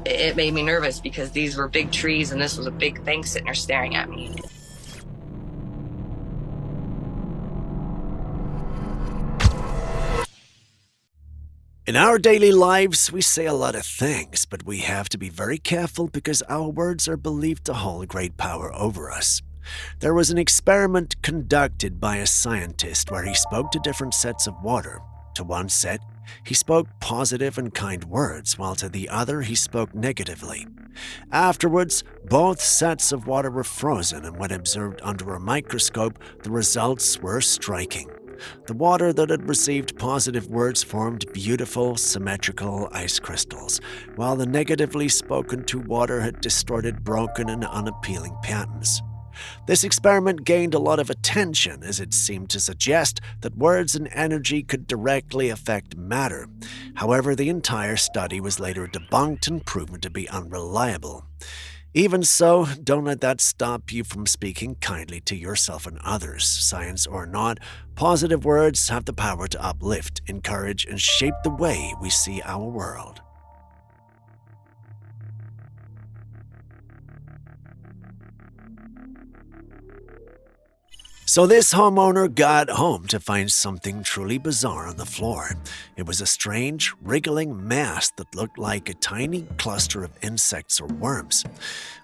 It made me nervous because these were big trees and this was a big thing sitting there staring at me. In our daily lives, we say a lot of things, but we have to be very careful because our words are believed to hold great power over us. There was an experiment conducted by a scientist where he spoke to different sets of water. To one set, he spoke positive and kind words, while to the other he spoke negatively. Afterwards, both sets of water were frozen, and when observed under a microscope, the results were striking. The water that had received positive words formed beautiful, symmetrical ice crystals, while the negatively spoken to water had distorted, broken, and unappealing patterns. This experiment gained a lot of attention as it seemed to suggest that words and energy could directly affect matter. However, the entire study was later debunked and proven to be unreliable. Even so, don't let that stop you from speaking kindly to yourself and others. Science or not, positive words have the power to uplift, encourage, and shape the way we see our world. So this homeowner got home to find something truly bizarre on the floor. It was a strange, wriggling mass that looked like a tiny cluster of insects or worms.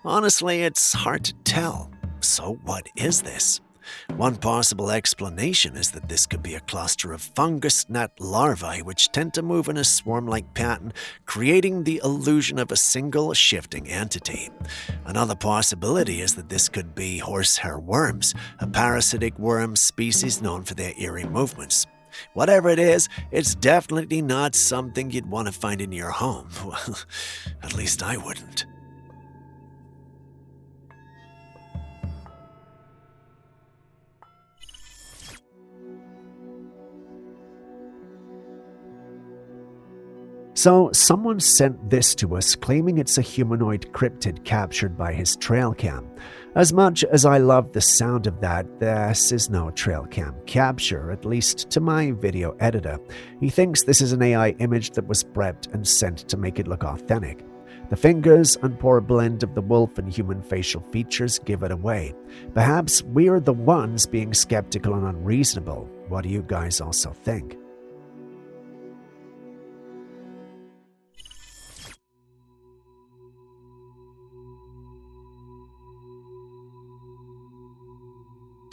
Honestly, it's hard to tell. So what is this? One possible explanation is that this could be a cluster of fungus gnat larvae which tend to move in a swarm-like pattern, creating the illusion of a single shifting entity. Another possibility is that this could be horsehair worms, a parasitic worm species known for their eerie movements. Whatever it is, it's definitely not something you'd want to find in your home. Well, at least I wouldn't. So, someone sent this to us claiming it's a humanoid cryptid captured by his Trailcam. As much as I love the sound of that, this is no Trailcam capture, at least to my video editor. He thinks this is an AI image that was prepped and sent to make it look authentic. The fingers and poor blend of the wolf and human facial features give it away. Perhaps we're the ones being skeptical and unreasonable. What do you guys also think?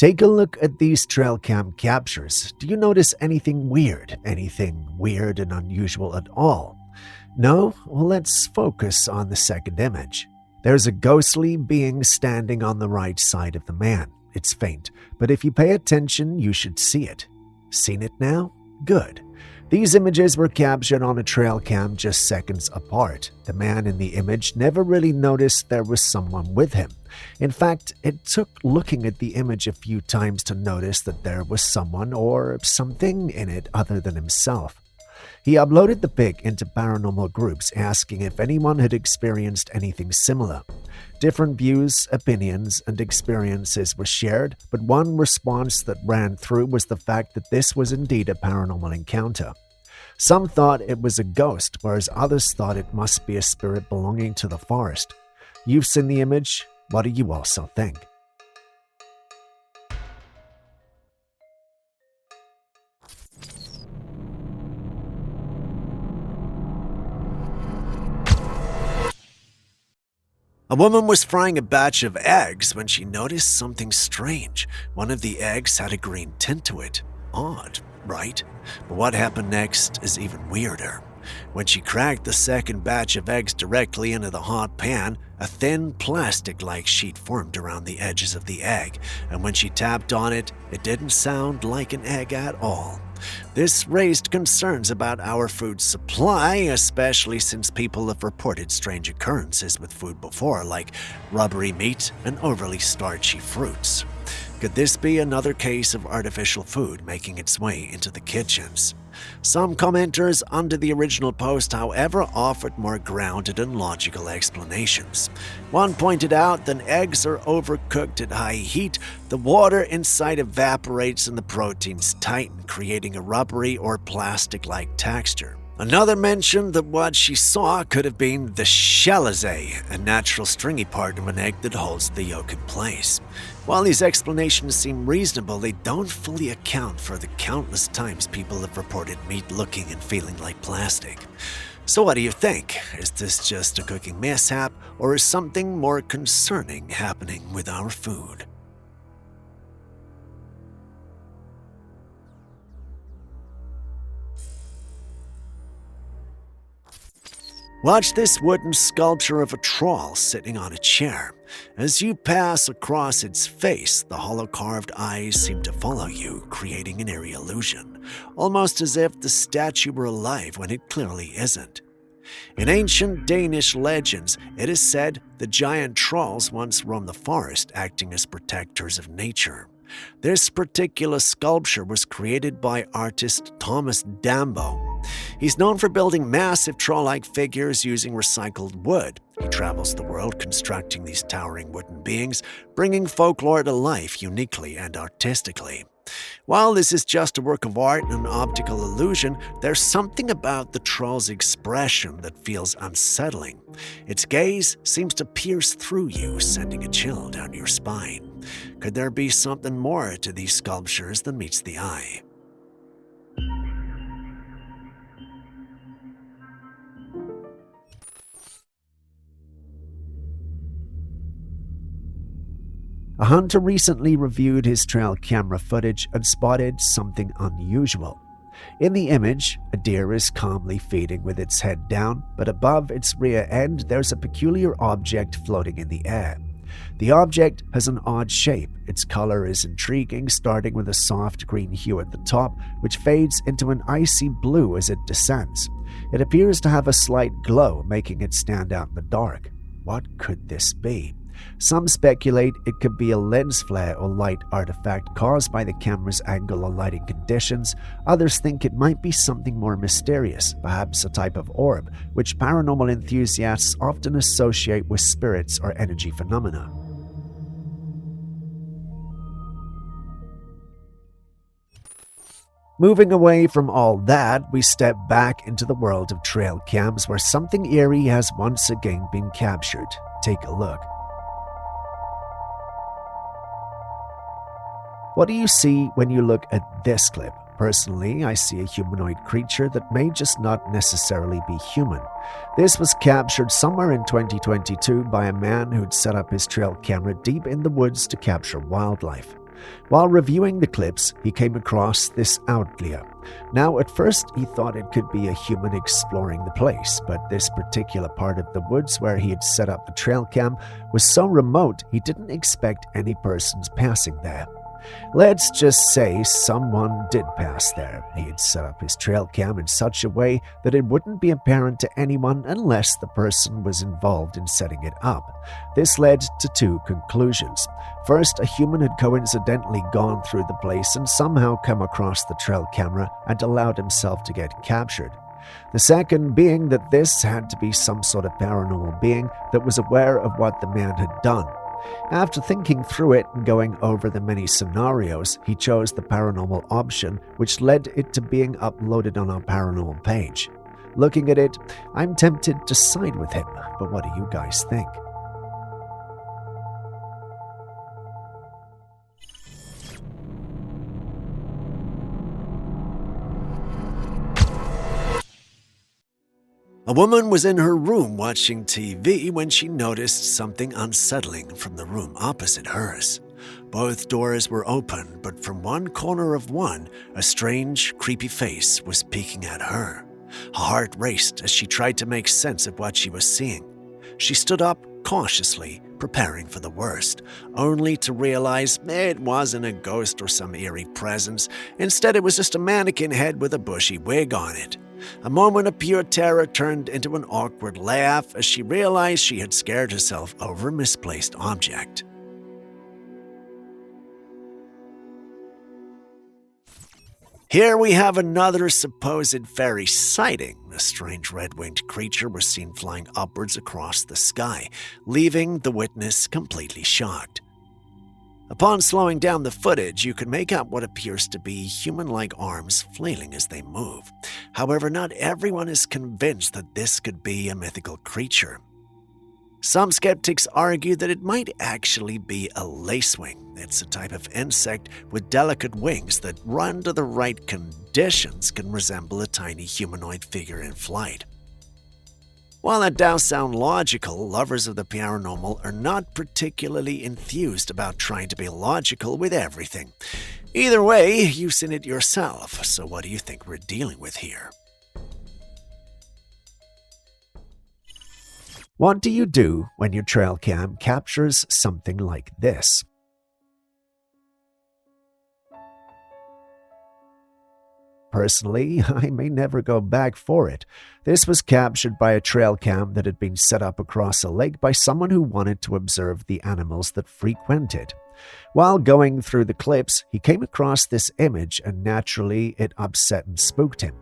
Take a look at these Trailcam captures. Do you notice anything weird? Anything weird and unusual at all? No? Well, let's focus on the second image. There's a ghostly being standing on the right side of the man. It's faint, but if you pay attention, you should see it. Seen it now? Good. These images were captured on a Trailcam just seconds apart. The man in the image never really noticed there was someone with him. In fact, it took looking at the image a few times to notice that there was someone or something in it other than himself. He uploaded the pic into paranormal groups asking if anyone had experienced anything similar. Different views, opinions, and experiences were shared, but one response that ran through was the fact that this was indeed a paranormal encounter. Some thought it was a ghost, whereas others thought it must be a spirit belonging to the forest. You've seen the image. What do you also think? A woman was frying a batch of eggs when she noticed something strange. One of the eggs had a green tint to it. Odd, right? But what happened next is even weirder. When she cracked the second batch of eggs directly into the hot pan, a thin plastic-like sheet formed around the edges of the egg, and when she tapped on it, it didn't sound like an egg at all. This raised concerns about our food supply, especially since people have reported strange occurrences with food before, like rubbery meat and overly starchy fruits. Could this be another case of artificial food making its way into the kitchens? Some commenters under the original post, however, offered more grounded and logical explanations. One pointed out that eggs are overcooked at high heat, the water inside evaporates and the proteins tighten, creating a rubbery or plastic-like texture. Another mentioned that what she saw could have been the chalice, a natural stringy part of an egg that holds the yolk in place. While these explanations seem reasonable, they don't fully account for the countless times people have reported meat looking and feeling like plastic. So what do you think? Is this just a cooking mishap, or is something more concerning happening with our food? Watch this wooden sculpture of a troll sitting on a chair. As you pass across its face, the hollow carved eyes seem to follow you, creating an eerie illusion, almost as if the statue were alive when it clearly isn't. In ancient Danish legends, it is said the giant trolls once roamed the forest, acting as protectors of nature. This particular sculpture was created by artist Thomas Dambo. He's known for building massive troll-like figures using recycled wood. He travels the world constructing these towering wooden beings, bringing folklore to life uniquely and artistically. While this is just a work of art and an optical illusion, there's something about the troll's expression that feels unsettling. Its gaze seems to pierce through you, sending a chill down your spine. Could there be something more to these sculptures than meets the eye? A hunter recently reviewed his trail camera footage and spotted something unusual. In the image, a deer is calmly feeding with its head down, but above its rear end there's a peculiar object floating in the air. The object has an odd shape. Its color is intriguing, starting with a soft green hue at the top, which fades into an icy blue as it descends. It appears to have a slight glow, making it stand out in the dark. What could this be? Some speculate it could be a lens flare or light artifact caused by the camera's angle or lighting conditions. Others think it might be something more mysterious, perhaps a type of orb, which paranormal enthusiasts often associate with spirits or energy phenomena. Moving away from all that, we step back into the world of trail cams where something eerie has once again been captured. Take a look. What do you see when you look at this clip? Personally, I see a humanoid creature that may just not necessarily be human. This was captured somewhere in 2022 by a man who'd set up his trail camera deep in the woods to capture wildlife. While reviewing the clips, he came across this outlier. Now, at first, he thought it could be a human exploring the place, but this particular part of the woods where he had set up the trail cam was so remote he didn't expect any persons passing there. Let's just say someone did pass there. He had set up his trail cam in such a way that it wouldn't be apparent to anyone unless the person was involved in setting it up. This led to two conclusions. First, a human had coincidentally gone through the place and somehow come across the trail camera and allowed himself to get captured. The second being that this had to be some sort of paranormal being that was aware of what the man had done. After thinking through it and going over the many scenarios, he chose the paranormal option, which led it to being uploaded on our paranormal page. Looking at it, I'm tempted to side with him, but what do you guys think? A woman was in her room watching TV when she noticed something unsettling from the room opposite hers. Both doors were open, but from one corner of one, a strange, creepy face was peeking at her. Her heart raced as she tried to make sense of what she was seeing. She stood up cautiously, preparing for the worst, only to realize it wasn't a ghost or some eerie presence. Instead, it was just a mannequin head with a bushy wig on it. A moment of pure terror turned into an awkward laugh as she realized she had scared herself over a misplaced object. Here we have another supposed fairy sighting. A strange red-winged creature was seen flying upwards across the sky, leaving the witness completely shocked. Upon slowing down the footage, you can make out what appears to be human-like arms flailing as they move. However, not everyone is convinced that this could be a mythical creature. Some skeptics argue that it might actually be a lacewing. It's a type of insect with delicate wings that, under the right conditions, can resemble a tiny humanoid figure in flight. While that does sound logical, lovers of the paranormal are not particularly enthused about trying to be logical with everything. Either way, you've seen it yourself, so what do you think we're dealing with here? What do you do when your trail cam captures something like this? Personally, I may never go back for it. This was captured by a trail cam that had been set up across a lake by someone who wanted to observe the animals that frequent it. While going through the clips, he came across this image and naturally it upset and spooked him.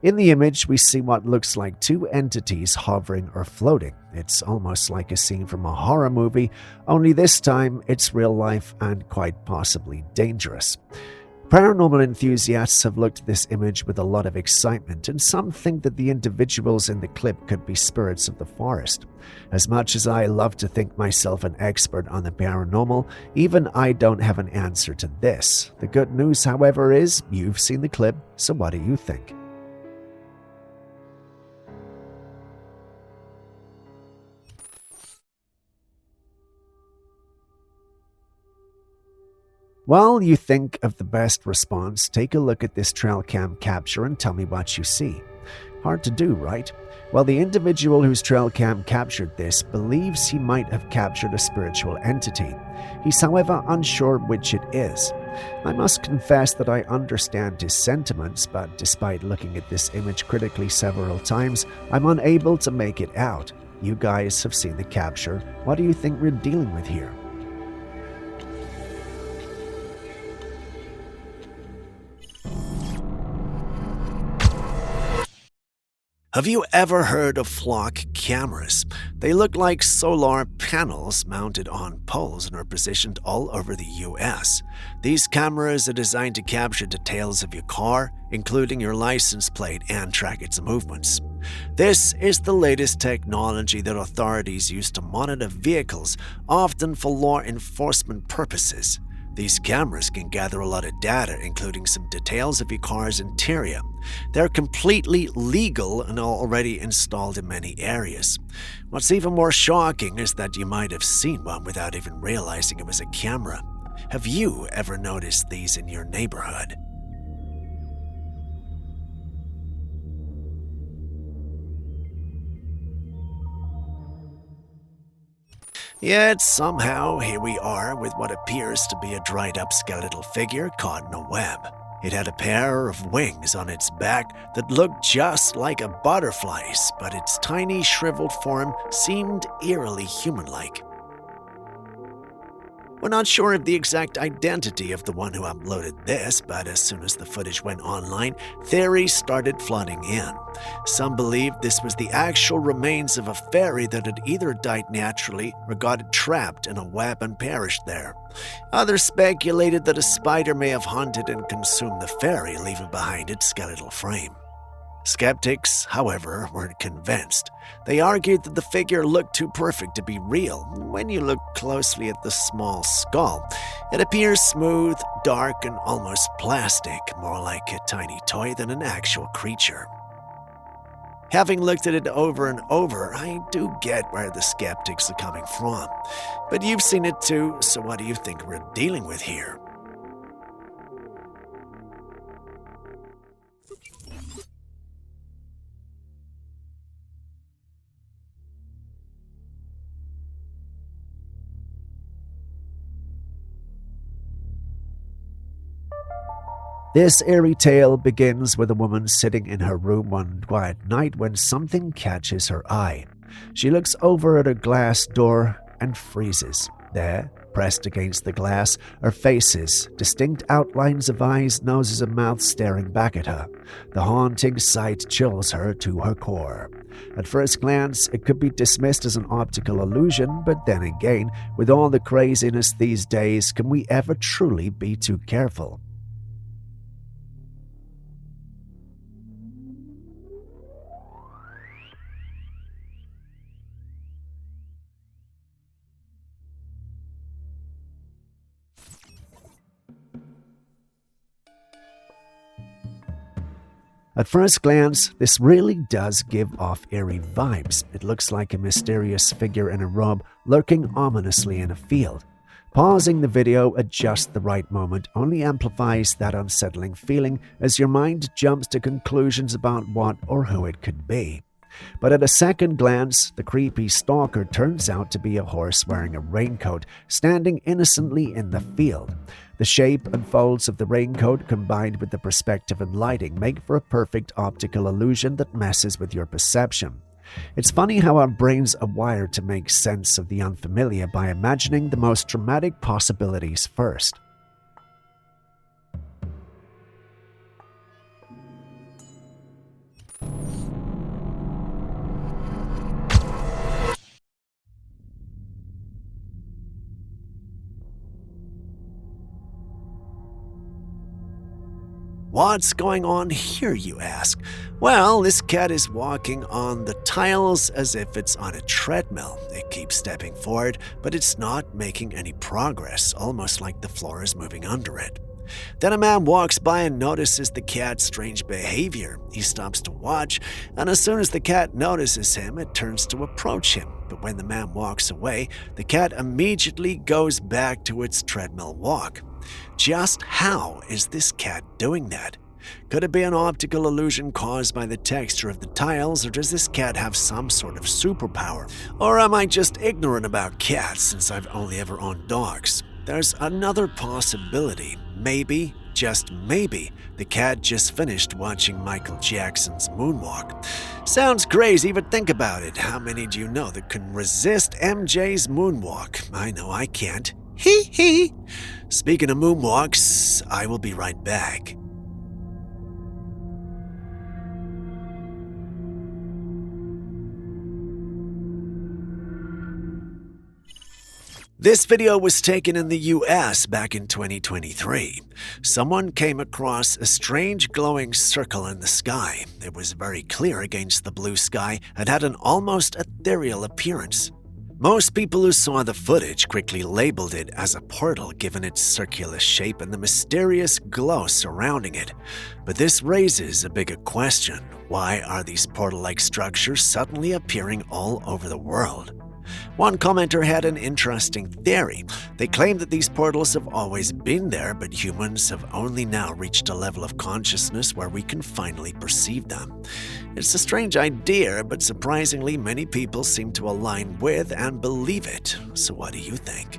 In the image, we see what looks like two entities hovering or floating. It's almost like a scene from a horror movie, only this time it's real life and quite possibly dangerous. Paranormal enthusiasts have looked at this image with a lot of excitement, and some think that the individuals in the clip could be spirits of the forest. As much as I love to think myself an expert on the paranormal, even I don't have an answer to this. The good news, however, is you've seen the clip, so what do you think? While you think of the best response, take a look at this trail cam capture and tell me what you see. Hard to do, right? Well, the individual whose trail cam captured this believes he might have captured a spiritual entity. He's, however, unsure which it is. I must confess that I understand his sentiments, but despite looking at this image critically several times, I'm unable to make it out. You guys have seen the capture. What do you think we're dealing with here? Have you ever heard of flock cameras? They look like solar panels mounted on poles and are positioned all over the US. These cameras are designed to capture details of your car, including your license plate, and track its movements. This is the latest technology that authorities use to monitor vehicles, often for law enforcement purposes. These cameras can gather a lot of data, including some details of your car's interior. They're completely legal and are already installed in many areas. What's even more shocking is that you might have seen one without even realizing it was a camera. Have you ever noticed these in your neighborhood? Yet somehow here we are with what appears to be a dried-up skeletal figure caught in a web. It had a pair of wings on its back that looked just like a butterfly's, but its tiny shriveled form seemed eerily human-like. We're not sure of the exact identity of the one who uploaded this, but as soon as the footage went online, theories started flooding in. Some believed this was the actual remains of a fairy that had either died naturally or got trapped in a web and perished there. Others speculated that a spider may have hunted and consumed the fairy, leaving behind its skeletal frame. Skeptics, however, weren't convinced. They argued that the figure looked too perfect to be real. When you look closely at the small skull, it appears smooth, dark, and almost plastic, more like a tiny toy than an actual creature. Having looked at it over and over, I do get where the skeptics are coming from. But you've seen it too, so what do you think we're dealing with here? This eerie tale begins with a woman sitting in her room one quiet night when something catches her eye. She looks over at a glass door and freezes. There, pressed against the glass, are faces, distinct outlines of eyes, noses, and mouths staring back at her. The haunting sight chills her to her core. At first glance, it could be dismissed as an optical illusion, but then again, with all the craziness these days, can we ever truly be too careful? At first glance, this really does give off eerie vibes. It looks like a mysterious figure in a robe lurking ominously in a field. Pausing the video at just the right moment only amplifies that unsettling feeling as your mind jumps to conclusions about what or who it could be. But at a second glance, the creepy stalker turns out to be a horse wearing a raincoat, standing innocently in the field. The shape and folds of the raincoat, combined with the perspective and lighting, make for a perfect optical illusion that messes with your perception. It's funny how our brains are wired to make sense of the unfamiliar by imagining the most dramatic possibilities first. What's going on here, you ask? Well, this cat is walking on the tiles as if it's on a treadmill. It keeps stepping forward, but it's not making any progress, almost like the floor is moving under it. Then a man walks by and notices the cat's strange behavior. He stops to watch, and as soon as the cat notices him, it turns to approach him. But when the man walks away, the cat immediately goes back to its treadmill walk. Just how is this cat doing that? Could it be an optical illusion caused by the texture of the tiles, or does this cat have some sort of superpower? Or am I just ignorant about cats since I've only ever owned dogs? There's another possibility. Maybe, just maybe, the cat just finished watching Michael Jackson's Moonwalk. Sounds crazy, but think about it. How many do you know that can resist MJ's Moonwalk? I know I can't. Hee hee. Speaking of moonwalks, I will be right back. This video was taken in the US back in 2023. Someone came across a strange glowing circle in the sky. It was very clear against the blue sky and had an almost ethereal appearance. Most people who saw the footage quickly labeled it as a portal given its circular shape and the mysterious glow surrounding it. But this raises a bigger question. Why are these portal-like structures suddenly appearing all over the world? One commenter had an interesting theory. They claimed that these portals have always been there, but humans have only now reached a level of consciousness where we can finally perceive them. It's a strange idea, but surprisingly many people seem to align with and believe it. So what do you think?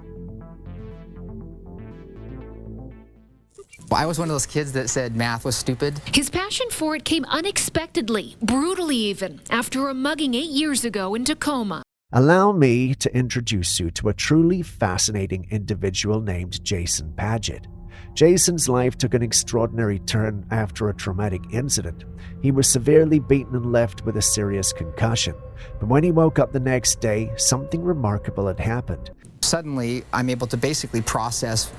I was one of those kids that said math was stupid. His passion for it came unexpectedly, brutally even, after a mugging 8 years ago in Tacoma. Allow me to introduce you to a truly fascinating individual named Jason Paget. Jason's life took an extraordinary turn after a traumatic incident. He was severely beaten and left with a serious concussion. But when he woke up the next day, something remarkable had happened. Suddenly, I'm able to basically process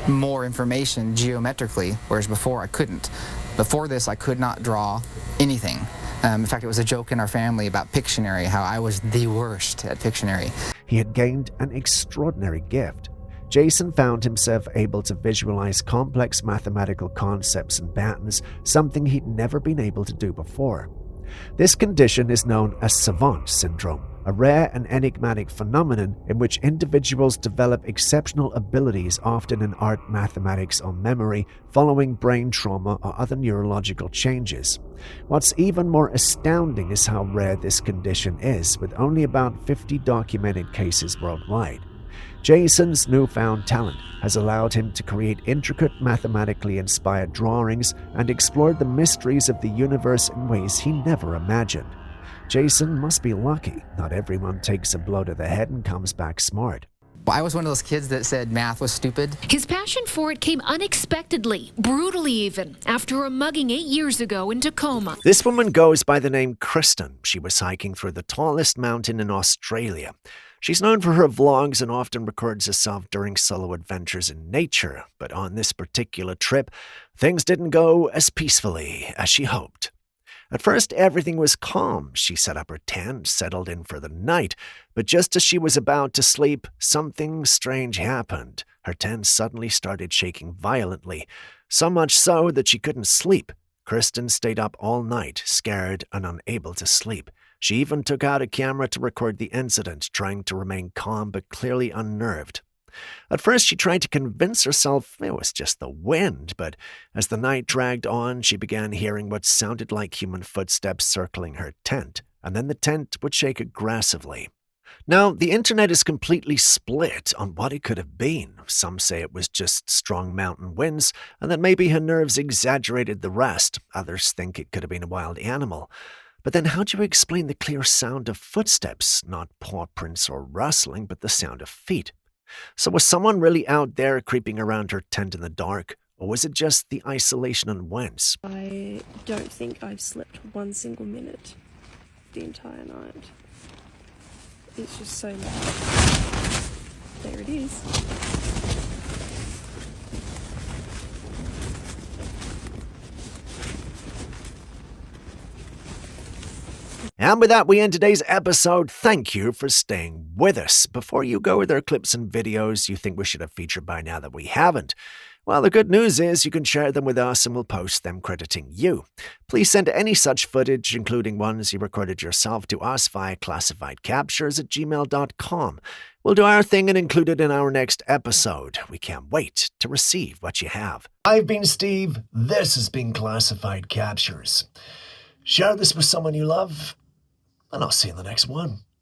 more information geometrically, whereas before I couldn't. Before this, I could not draw anything. In fact, it was a joke in our family about Pictionary, how I was the worst at Pictionary. He had gained an extraordinary gift. Jason found himself able to visualize complex mathematical concepts and patterns, something he'd never been able to do before. This condition is known as savant syndrome, a rare and enigmatic phenomenon in which individuals develop exceptional abilities, often in art, mathematics, or memory, following brain trauma or other neurological changes. What's even more astounding is how rare this condition is, with only about 50 documented cases worldwide. Jason's newfound talent has allowed him to create intricate, mathematically inspired drawings and explore the mysteries of the universe in ways he never imagined. Jason must be lucky. Not everyone takes a blow to the head and comes back smart. I was one of those kids that said math was stupid. His passion for it came unexpectedly, brutally even, after a mugging 8 years ago in Tacoma. This woman goes by the name Kristen. She was hiking through the tallest mountain in Australia. She's known for her vlogs and often records herself during solo adventures in nature, but on this particular trip, things didn't go as peacefully as she hoped. At first, everything was calm. She set up her tent, settled in for the night, but just as she was about to sleep, something strange happened. Her tent suddenly started shaking violently, so much so that she couldn't sleep. Kristen stayed up all night, scared and unable to sleep. She even took out a camera to record the incident, trying to remain calm but clearly unnerved. At first, she tried to convince herself it was just the wind, but as the night dragged on, she began hearing what sounded like human footsteps circling her tent, and then the tent would shake aggressively. Now, the internet is completely split on what it could have been. Some say it was just strong mountain winds, and that maybe her nerves exaggerated the rest. Others think it could have been a wild animal. But then how do you explain the clear sound of footsteps? Not paw prints or rustling, but the sound of feet. So was someone really out there creeping around her tent in the dark, or was it just the isolation and winds? I don't think I've slept one single minute the entire night. It's just so loud. There it is. And with that, we end today's episode. Thank you for staying with us. Before you go, are there clips and videos you think we should have featured by now that we haven't? Well, the good news is you can share them with us and we'll post them crediting you. Please send any such footage, including ones you recorded yourself, to us via classifiedcaptures@gmail.com. We'll do our thing and include it in our next episode. We can't wait to receive what you have. I've been Steve. This has been Classified Captures. Share this with someone you love, and I'll see you in the next one.